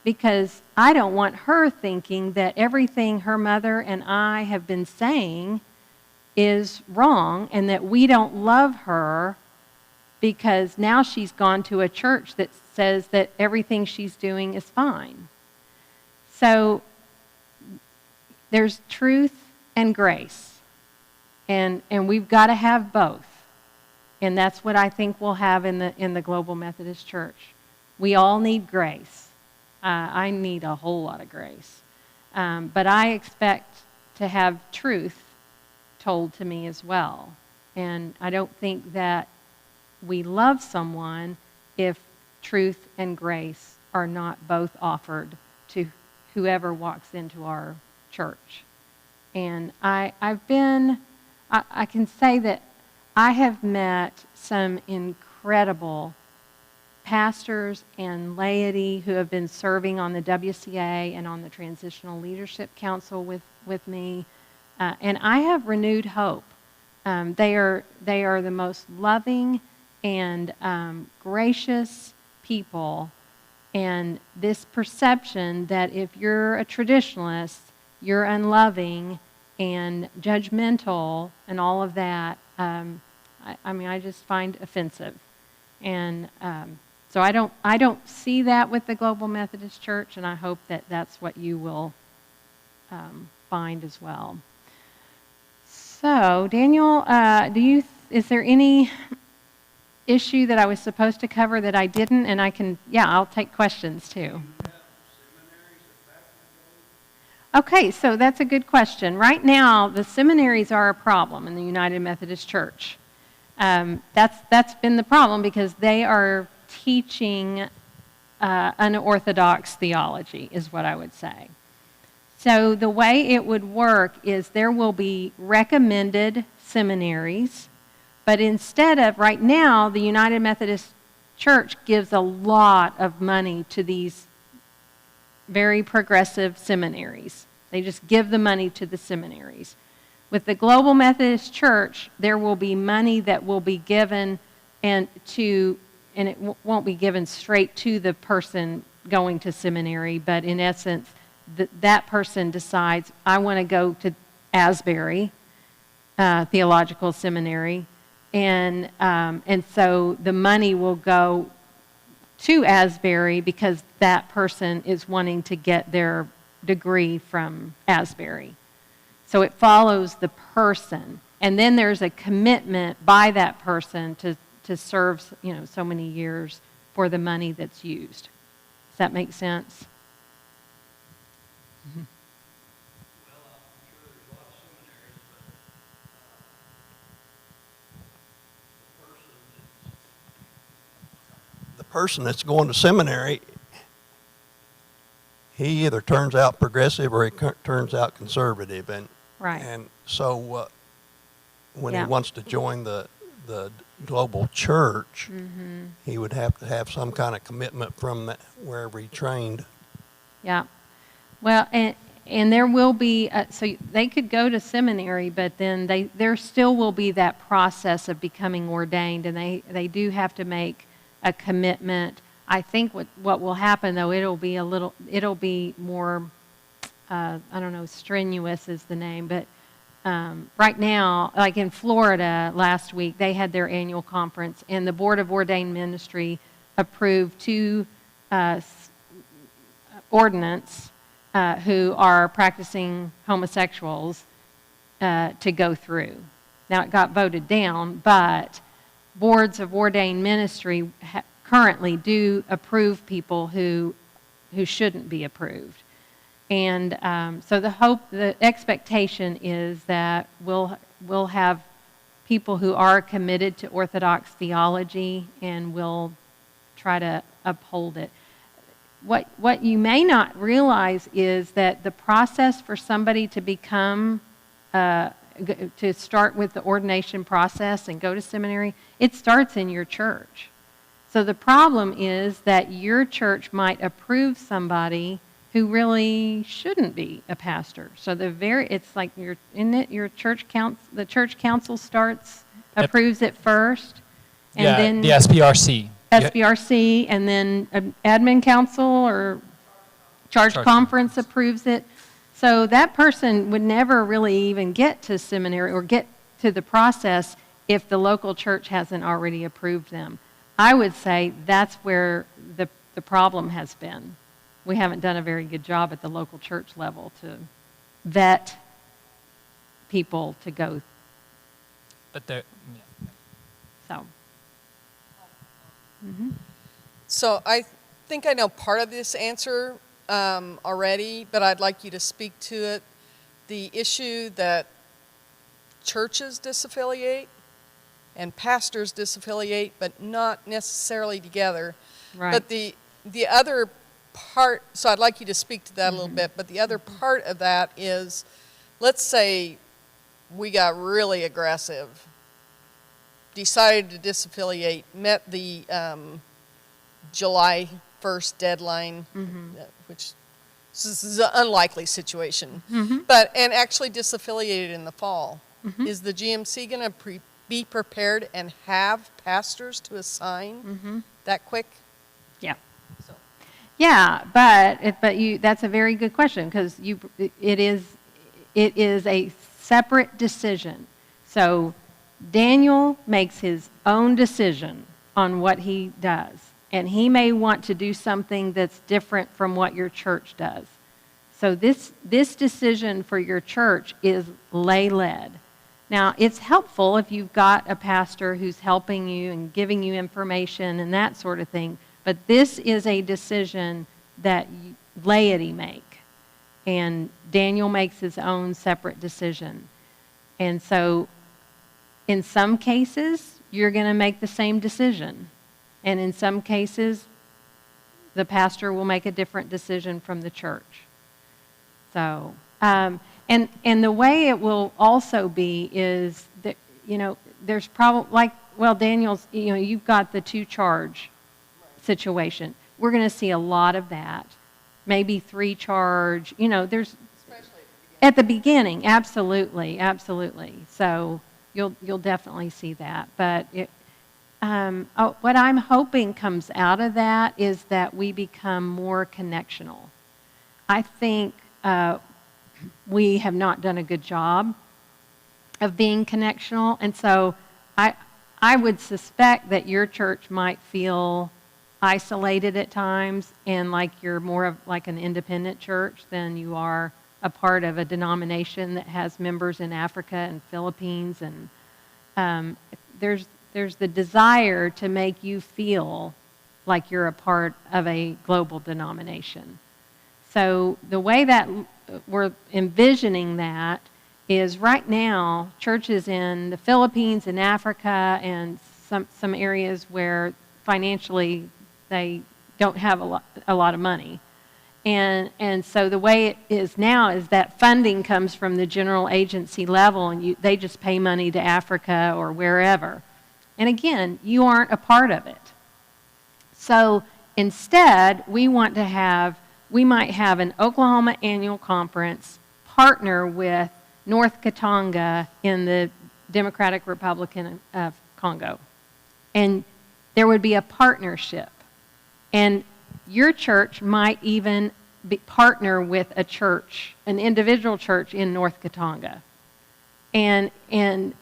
because I don't want her thinking that everything her mother and I have been saying is wrong and that we don't love her because now she's gone to a church that says that everything she's doing is fine. So there's truth and grace, and we've got to have both. And that's what I think we'll have in the Global Methodist Church. We all need grace. I need a whole lot of grace. But I expect to have truth told to me as well. And I don't think that we love someone if truth and grace are not both offered to whoever walks into our church. And I can say that I have met some incredible pastors and laity who have been serving on the WCA and on the Transitional Leadership Council with me, and I have renewed hope. They are the most loving and gracious people, and this perception that if you're a traditionalist, you're unloving and judgmental and all of that, I just find offensive. And so I don't see that with the Global Methodist Church, and I hope that that's what you will find as well. So, Daniel, do you is there any issue that I was supposed to cover that I didn't? And I'll take questions too. Okay, so that's a good question. Right now, the seminaries are a problem in the United Methodist Church. That's been the problem because they are teaching unorthodox theology, is what I would say. So the way it would work is there will be recommended seminaries, but instead of, right now, the United Methodist Church gives a lot of money to these very progressive seminaries. They just give the money to the seminaries. With the Global Methodist Church, there will be money that will be given and it won't be given straight to the person going to seminary, but in essence, that person decides, I want to go to Asbury Theological Seminary, and so the money will go to Asbury because that person is wanting to get their degree from Asbury. So it follows the person, and then there's a commitment by that person to serve, so many years for the money that's used. Does that make sense? Mm-hmm. The person that's going to seminary, he either turns out progressive or he turns out conservative, and Right. And so when Yeah. he wants to join the global church, Mm-hmm. he would have to have some kind of commitment from wherever he trained. Yeah. Well, and there will be, so they could go to seminary, but then there still will be that process of becoming ordained, and they do have to make a commitment. I think what will happen, though, it'll be more, I don't know, strenuous is the name, but right now, like in Florida last week, they had their annual conference, and the Board of Ordained Ministry approved 2 ordinance who are practicing homosexuals to go through. Now, it got voted down, but boards of ordained ministry currently do approve people who shouldn't be approved. And so the expectation is that we'll have people who are committed to Orthodox theology, and will try to uphold it. What you may not realize is that the process for somebody to become, to start with the ordination process and go to seminary, it starts in your church. So the problem is that your church might approve somebody who really shouldn't be a pastor. So it's like your church council, the church council approves it first, and then the SPRC. SBRC, and then admin council or charge conference approves it. So that person would never really even get to seminary or get to the process if the local church hasn't already approved them. I would say that's where the problem has been. We haven't done a very good job at the local church level to vet people to go. But there, So. Mm-hmm. So I think I know part of this answer already, but I'd like you to speak to it. The issue that churches disaffiliate and pastors disaffiliate, but not necessarily together. Right. But the other part, so I'd like you to speak to that a little bit, but the other part of that is, let's say we got really aggressive, decided to disaffiliate, met the July 1st deadline, which this is an unlikely situation, and actually disaffiliated in the fall. Is the GMC going to be prepared and have pastors to assign that quick? Yeah. So. Yeah, but that's a very good question, because it is a separate decision. So Daniel makes his own decision on what he does, and he may want to do something that's different from what your church does. So this decision for your church is lay-led. Now, it's helpful if you've got a pastor who's helping you and giving you information and that sort of thing, but this is a decision that laity make, and Daniel makes his own separate decision. And so, in some cases, you're going to make the same decision, and in some cases, the pastor will make a different decision from the church. So, and the way it will also be is that, there's probably, Daniel's, you've got the 2-charge situation. We're going to see a lot of that. Maybe 3-charge, there's, especially at the beginning, absolutely. So you'll definitely see that. But what I'm hoping comes out of that is that we become more connectional. I think we have not done a good job of being connectional, and so I would suspect that your church might feel isolated at times and like you're more of like an independent church than you are a part of a denomination that has members in Africa and Philippines, and there's the desire to make you feel like you're a part of a global denomination. So the way that we're envisioning that is right now, churches in the Philippines and Africa and some areas where financially they don't have a lot of money. And so the way it is now is that funding comes from the general agency level, and they just pay money to Africa or wherever. And again, you aren't a part of it. So instead, we might have an Oklahoma annual conference partner with North Katanga in the Democratic Republic of Congo. And there would be a partnership. And your church might even partner with a church, an individual church in North Katanga. And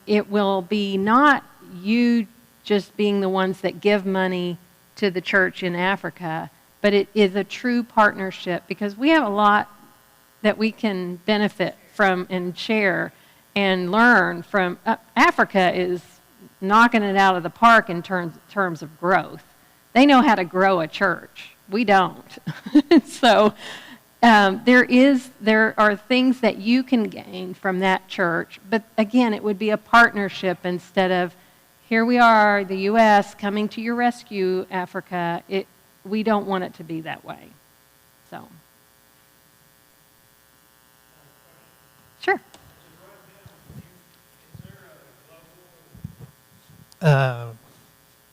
it will be not you just being the ones that give money to the church in Africa, but it is a true partnership, because we have a lot that we can benefit from and share and learn from. Africa is knocking it out of the park in terms of growth. They know how to grow a church. We don't. So there are things that you can gain from that church, but again, it would be a partnership instead of, here we are, the U.S. coming to your rescue, Africa. We don't want it to be that way. So, sure.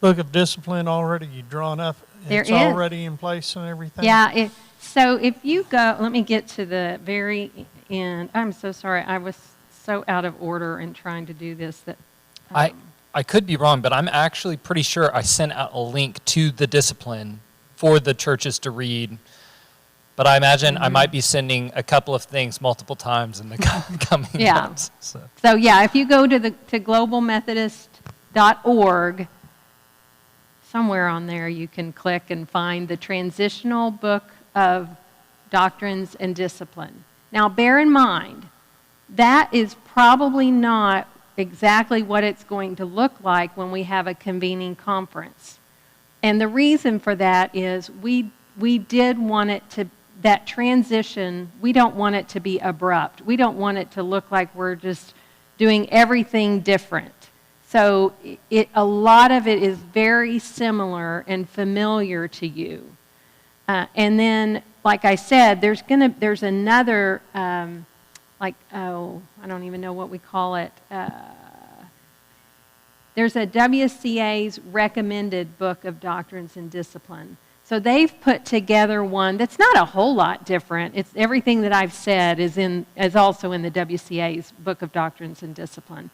Book of discipline already drawn up? There it's is. Already in place and everything? Yeah. So if you go, let me get to the very end. I'm so sorry. I was so out of order in trying to do this that. I could be wrong, but I'm actually pretty sure I sent out a link to the discipline for the churches to read. But I imagine I might be sending a couple of things multiple times in the coming months. So yeah, if you go to globalmethodist.org, somewhere on there you can click and find the Transitional Book of Doctrines and Discipline. Now bear in mind, that is probably not exactly what it's going to look like when we have a convening conference. And the reason for that is we did want it to, that transition, we don't want it to be abrupt. We don't want it to look like we're just doing everything different. So a lot of it is very similar and familiar to you. And then, like I said, there's another, I don't even know what we call it. There's a WCA's recommended book of doctrines and discipline. So they've put together one that's not a whole lot different. It's everything that I've said is also in the WCA's book of doctrines and discipline.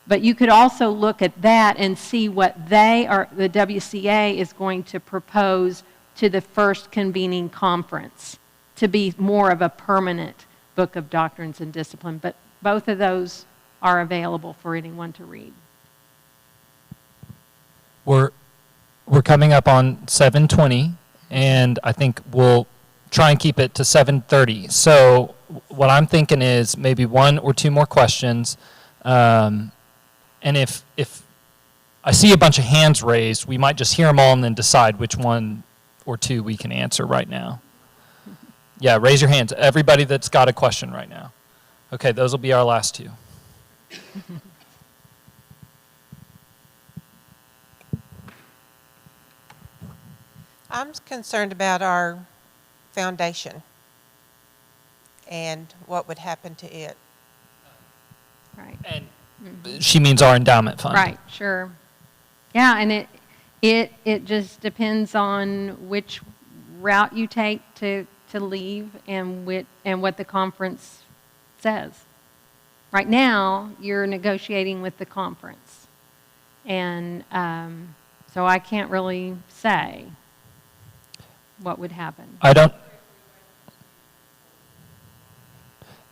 But you could also look at that and see what the WCA is going to propose to the first convening conference to be more of a permanent book of doctrines and discipline. But both of those are available for anyone to read. We're coming up on 7:20, and I think we'll try and keep it to 7:30. So what I'm thinking is maybe one or two more questions. And if I see a bunch of hands raised, we might just hear them all and then decide which one or two we can answer right now. Yeah, raise your hands. Everybody that's got a question right now. Okay, those will be our last two. I'm concerned about our foundation and what would happen to it. Right. And she means our endowment fund. Right, sure. Yeah, and it just depends on which route you take to leave and what the conference says. Right now, you're negotiating with the conference. And so I can't really say what would happen. I don't.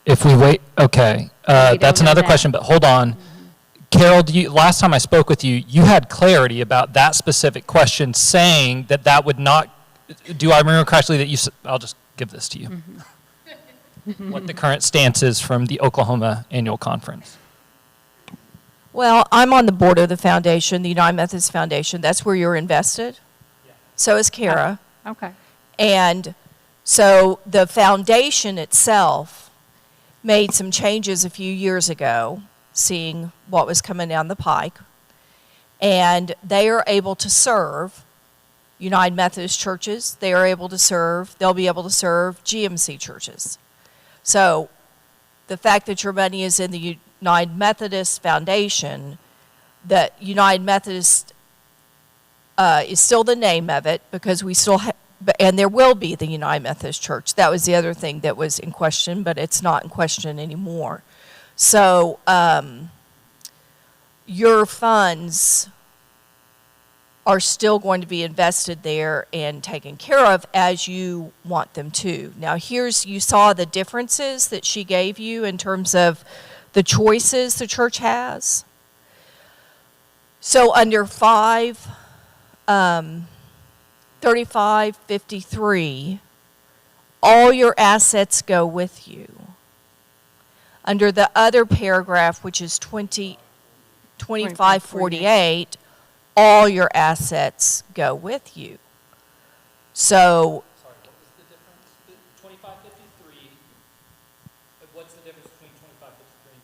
If we wait, okay. That's another question, but hold on. Carol, last time I spoke with you, you had clarity about that specific question, saying that would not, do I remember correctly that you, I'll just give this to you. What the current stance is from the Oklahoma Annual Conference. Well, I'm on the board of the foundation, the United Methodist Foundation. That's where you're invested. Yeah. So is Kara. Okay. And so the foundation itself made some changes a few years ago, seeing what was coming down the pike. And they are able to serve United Methodist churches. They are able to serve, they'll be able to serve GMC churches. So the fact that your money is in the United Methodist Foundation, that United Methodist is still the name of it, because we still have, and there will be the United Methodist Church. That was the other thing that was in question, but it's not in question anymore. So your funds are still going to be invested there and taken care of as you want them to. Now you saw the differences that she gave you in terms of the choices the church has. So under 3553, all your assets go with you. Under the other paragraph, which is 2548, all your assets go with you. So, Sorry, what was the difference? 2553, what's the difference between 2553 and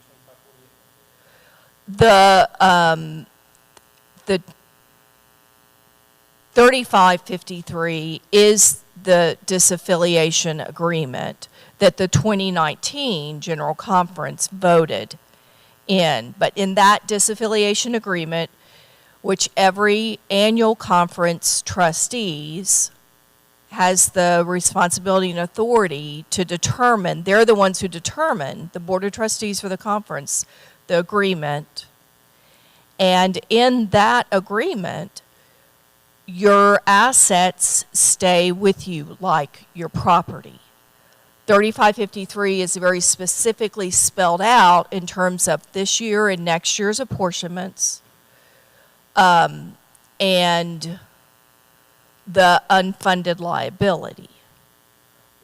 2548? the 3553 is the disaffiliation agreement that the 2019 General Conference voted in. But in that disaffiliation agreement, which every annual conference trustees has the responsibility and authority to determine, they're the ones who determine, the board of trustees for the conference, the agreement. And in that agreement, your assets stay with you like your property. 3553 is very specifically spelled out in terms of this year and next year's apportionments, and the unfunded liability.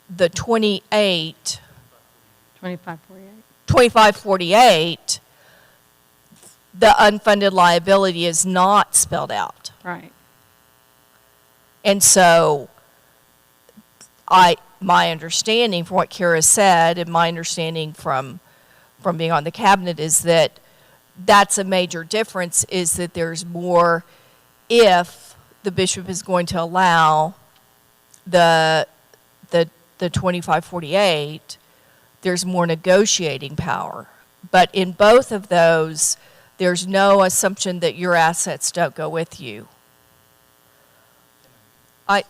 The 2548, the unfunded liability is not spelled out. Right. And so my understanding from what Kara said, and my understanding from being on the cabinet, is that that's a major difference, is that there's more, if the bishop is going to allow the 2548, there's more negotiating power. But in both of those, there's no assumption that your assets don't go with you.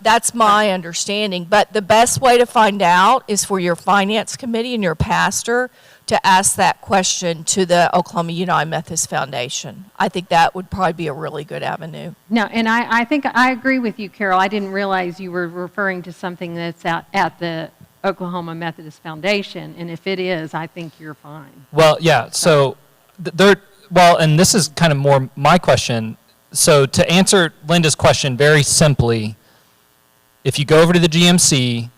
That's my understanding. But the best way to find out is for your finance committee and your pastor to ask that question to the Oklahoma United Methodist Foundation. I think that would probably be a really good avenue. No, and I think I agree with you, Carol. I didn't realize you were referring to something that's out at the Oklahoma Methodist Foundation, and if it is, I think you're fine. Well, yeah, so and this is kind of more my question. So to answer Linda's question very simply, if you go over to the GMC,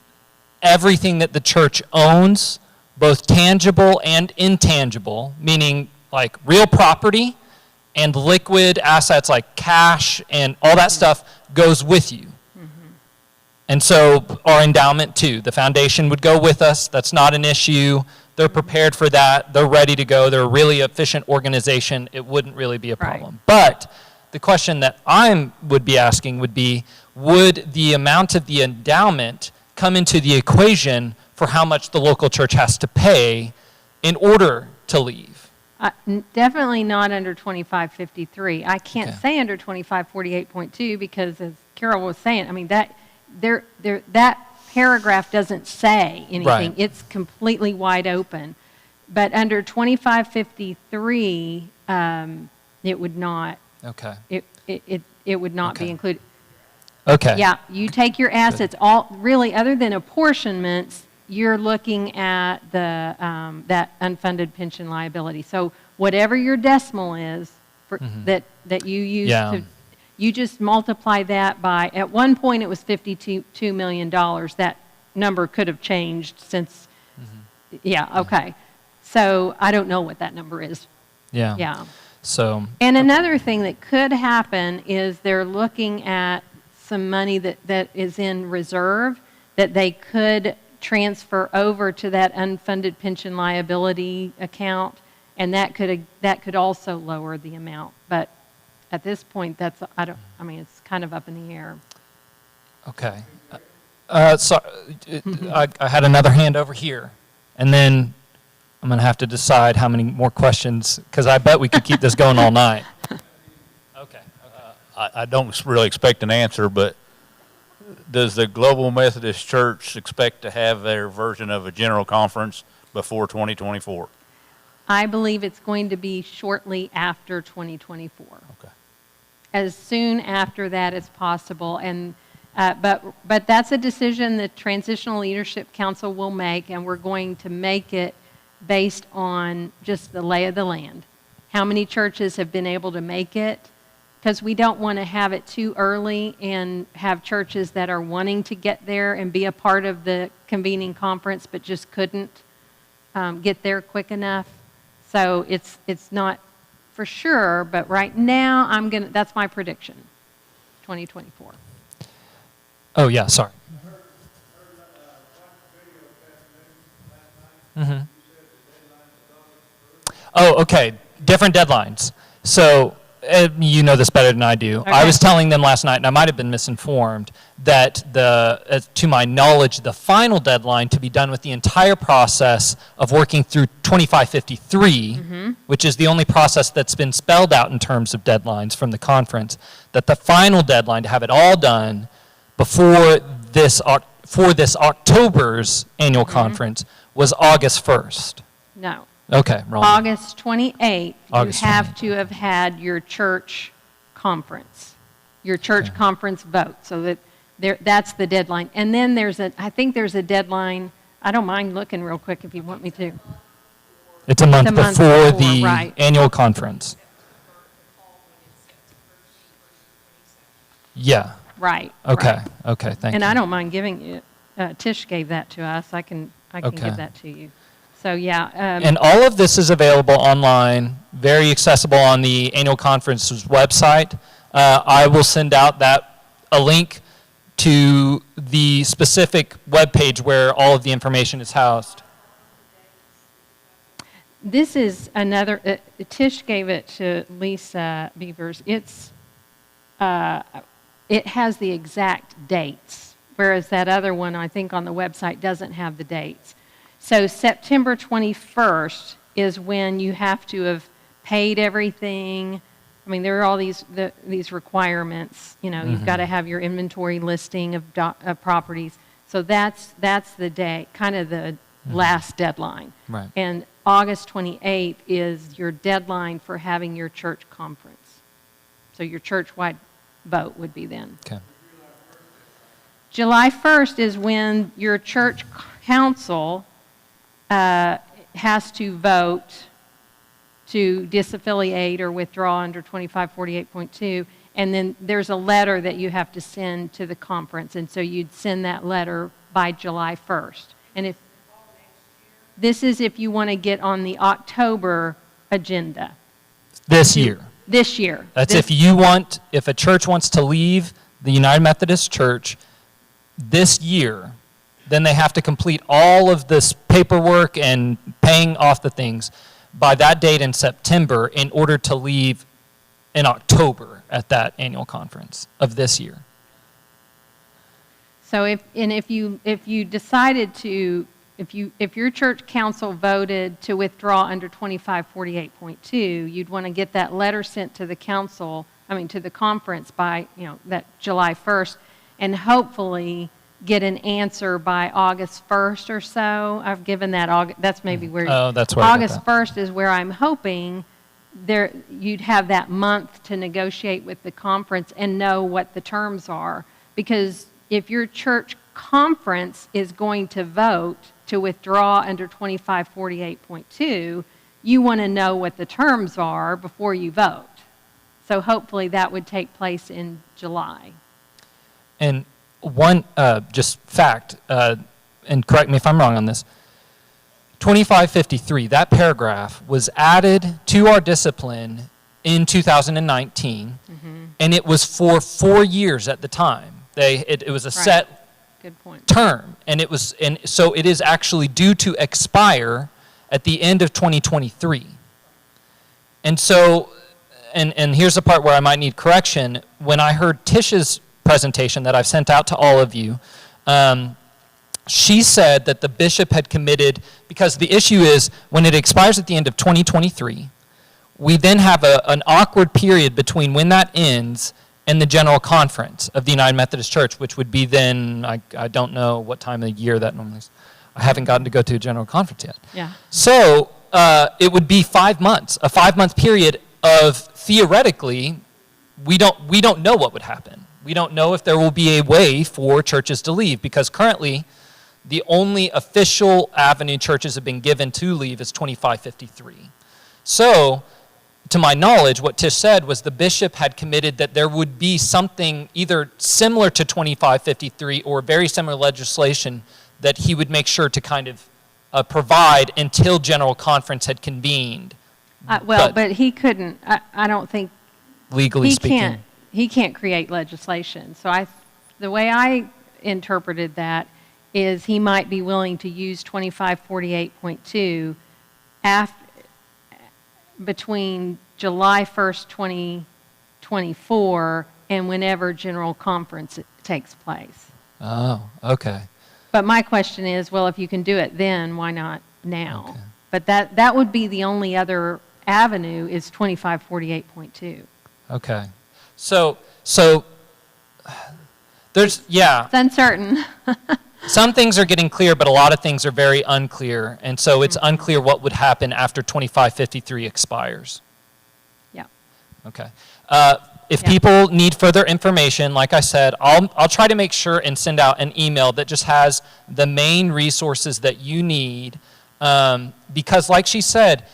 everything that the church owns, both tangible and intangible, meaning like real property and liquid assets like cash and all that stuff goes with you. And so our endowment too, the foundation would go with us. That's not an issue. They're prepared for that. They're ready to go. They're a really efficient organization. It wouldn't really be a problem. But the question that I would be asking would be, would the amount of the endowment come into the equation for how much the local church has to pay in order to leave? Definitely not under 2553. I can't Okay. say under 2548.2 because, as Carol was saying, I mean, that paragraph doesn't say anything. Right. It's completely wide open. But under 2553, it would not. Okay. It would not Okay. be included. Okay. Yeah, you take your assets, all really, other than apportionments, you're looking at the that unfunded pension liability. So whatever your decimal is for, that you use Yeah. to, you just multiply that by. At one point, it was $52 million. That number could have changed since. Yeah. Okay. So I don't know what that number is. Yeah. Yeah. So. And another thing that could happen is they're looking at some money that is in reserve that they could transfer over to that unfunded pension liability account, and that could also lower the amount. But at this point, I mean, it's kind of up in the air. Okay. So I had another hand over here, and then I'm going to have to decide how many more questions, because I bet we could keep this going all night. Okay. I don't really expect an answer, but does the Global Methodist Church expect to have their version of a general conference before 2024? I believe it's going to be shortly after 2024. Okay. As soon after that as possible. And but that's a decision the Transitional Leadership Council will make, and we're going to make it based on just the lay of the land. How many churches have been able to make it? Because we don't want to have it too early and have churches that are wanting to get there and be a part of the convening conference but just couldn't get there quick enough. So it's not for sure, but right now that's my prediction, 2024. Oh, yeah, sorry. Oh, okay. Different deadlines. So you know this better than I do. Okay. I was telling them last night, and I might have been misinformed, that to my knowledge, the final deadline to be done with the entire process of working through 2553, which is the only process that's been spelled out in terms of deadlines from the conference, that the final deadline to have it all done before this October's annual conference was August 1st. No. Okay, wrong. August 28th, August you have 28th. to have had your church conference, your church conference vote. So that's the deadline. And then I think there's a deadline. I don't mind looking real quick if you want me to. It's a month a month before before, the right. annual conference. Yeah. Right. Okay. right. Okay. Thank And you. I don't mind giving you. Tish gave that to us. I can Okay. give that to you. So yeah. And all of this is available online, very accessible on the annual conference's website. I will send out a link to the specific webpage where all of the information is housed. This is another. Tish gave it to Lisa Beavers. It has the exact dates, whereas that other one, I think, on the website doesn't have the dates. So September 21st is when you have to have paid everything. I mean, there are all these requirements. You know, you've got to have your inventory listing of properties. So that's the day, kind of the last deadline. Right. And August 28th is your deadline for having your church conference. So your church-wide vote would be then. Okay. July 1st is when your church council has to vote to disaffiliate or withdraw under 2548.2, and then there's a letter that you have to send to the conference, and so you'd send that letter by July 1st. And if you want to get on the October agenda This year. this year. That's This- if a church wants to leave the United Methodist Church this year, then they have to complete all of this paperwork and paying off the things by that date in September in order to leave in October at that annual conference of this year. So if you decided to, if your church council voted to withdraw under 2548.2, you'd want to get that letter sent to the council, to the conference by, that July 1st, and hopefully get an answer by August 1st or so. I've given that August, that's maybe where. Oh, that's where I got August 1st is where I'm hoping you'd have that month to negotiate with the conference and know what the terms are. Because if your church conference is going to vote to withdraw under 2548.2, you want to know what the terms are before you vote. So hopefully that would take place in July. And one just fact, and correct me if I'm wrong on this, 2553, that paragraph was added to our discipline in 2019, and it was for 4 years at the time. It was a set Good point. term, and so it is actually due to expire at the end of 2023. And so, and here's the part where I might need correction. When I heard Tish's presentation that I've sent out to all of you, she said that the bishop had committed, because the issue is when it expires at the end of 2023, we then have an awkward period between when that ends and the General Conference of the United Methodist Church, which would be then, I don't know what time of the year that normally is. I haven't gotten to go to a General Conference yet. Yeah. So it would be 5 months, a 5-month period of theoretically, we don't know what would happen. We don't know if there will be a way for churches to leave, because currently the only official avenue churches have been given to leave is 2553. So, to my knowledge, what Tish said was the bishop had committed that there would be something either similar to 2553 or very similar legislation that he would make sure to kind of provide until General Conference had convened. But he couldn't, I don't think, Legally speaking. he can't create legislation. So the way I interpreted that is he might be willing to use 2548.2 between July 1st, 2024 and whenever General Conference takes place. Oh, okay. But my question is, well, if you can do it then, why not now? Okay. But that would be the only other avenue is 2548.2. Okay. So there's, yeah. It's uncertain. Some things are getting clear, but a lot of things are very unclear. And so it's unclear what would happen after 2553 expires. Yeah. Okay. If people need further information, like I said, I'll try to make sure and send out an email that just has the main resources that you need. Because like she said,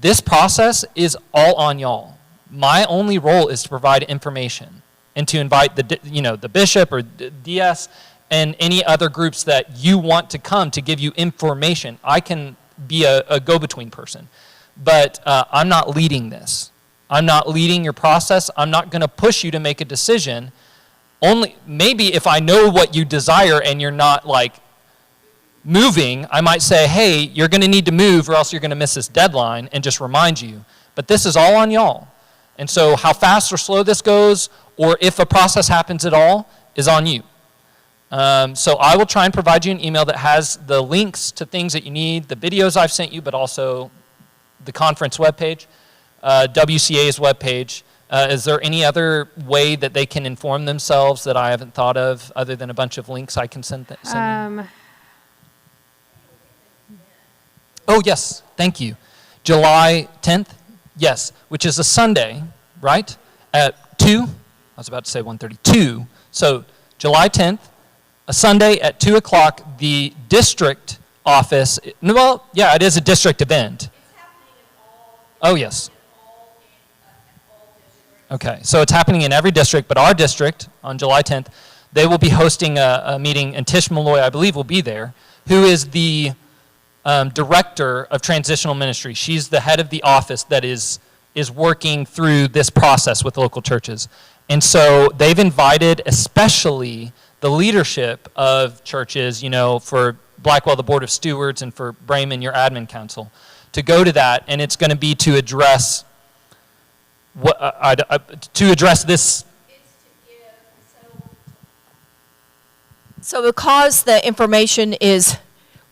this process is all on y'all. My only role is to provide information and to invite the bishop or DS and any other groups that you want to come to give you information. I can be a go-between person, but I'm not leading this. I'm not leading your process. I'm not going to push you to make a decision. Only maybe if I know what you desire and you're not like moving, I might say, hey, you're going to need to move or else you're going to miss this deadline, and just remind you. But this is all on y'all. And so how fast or slow this goes, or if a process happens at all, is on you. So I will try and provide you an email that has the links to things that you need, the videos I've sent you, but also the conference webpage, WCA's webpage. Is there any other way that they can inform themselves that I haven't thought of other than a bunch of links I can send them? Oh, yes. Thank you. July 10th? Yes, which is a Sunday, right? At 2? I was about to say 1:32. So July 10th, a Sunday at 2 o'clock, the district office, well, yeah, it is a district event. Oh, yes. Okay, so it's happening in every district, but our district, on July 10th, they will be hosting a meeting, and Tish Malloy, I believe, will be there, who is the director of transitional ministry. She's the head of the office that is working through this process with local churches. And so they've invited especially the leadership of churches, for Blackwell, the Board of Stewards, and for Bremen, your admin council, to go to that, and it's going to be to address this. So because the information is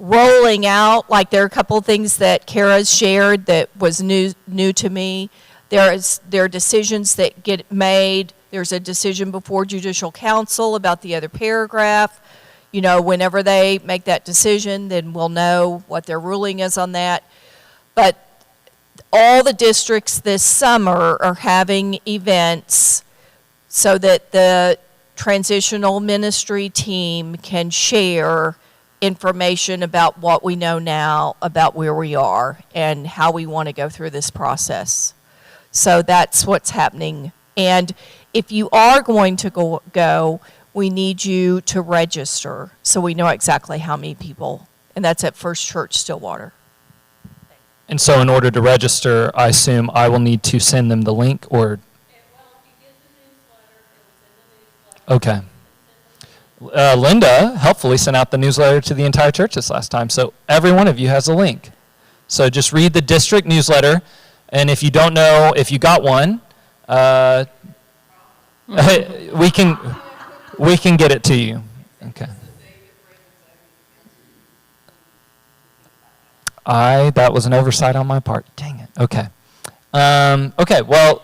rolling out, like there are a couple of things that Kara's shared that was new to me. There are decisions that get made. There's a decision before Judicial Council about the other paragraph. Whenever they make that decision, then we'll know what their ruling is on that. But all the districts this summer are having events so that the transitional ministry team can share information about what we know now, about where we are, and how we want to go through this process. So that's what's happening. And if you are going to go, we need you to register so we know exactly how many people. And that's at First Church Stillwater. And so in order to register, I assume I will need to send them the link, or? Okay. Linda helpfully sent out the newsletter to the entire church this last time, so every one of you has a link. So just read the district newsletter, and if you don't know if you got one, we can get it to you. Okay. That was an oversight on my part. Dang it. Okay. Okay. Well.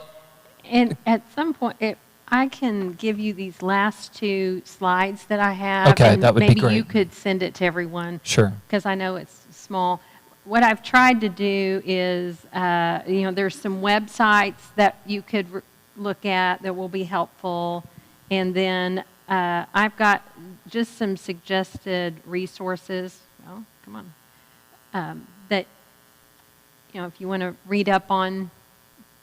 And at some point, I can give you these last two slides that I have. Okay, and that would be maybe great. you could send it to everyone. Sure. Because I know it's small. What I've tried to do is, there's some websites that you could look at that will be helpful. And then I've got just some suggested resources. Oh, come on. That, if you want to read up on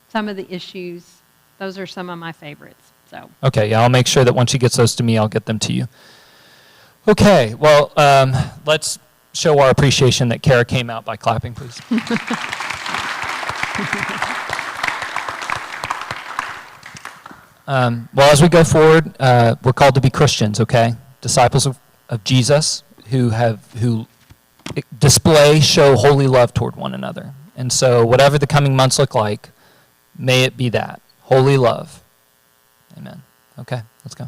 some of the issues, those are some of my favorites. So. Okay, yeah, I'll make sure that once she gets those to me, I'll get them to you. Okay, well, let's show our appreciation that Kara came out by clapping, please. Well, as we go forward, we're called to be Christians, okay? Disciples of Jesus who display, show holy love toward one another. And so whatever the coming months look like, may it be that. Holy love. Amen. Okay, let's go.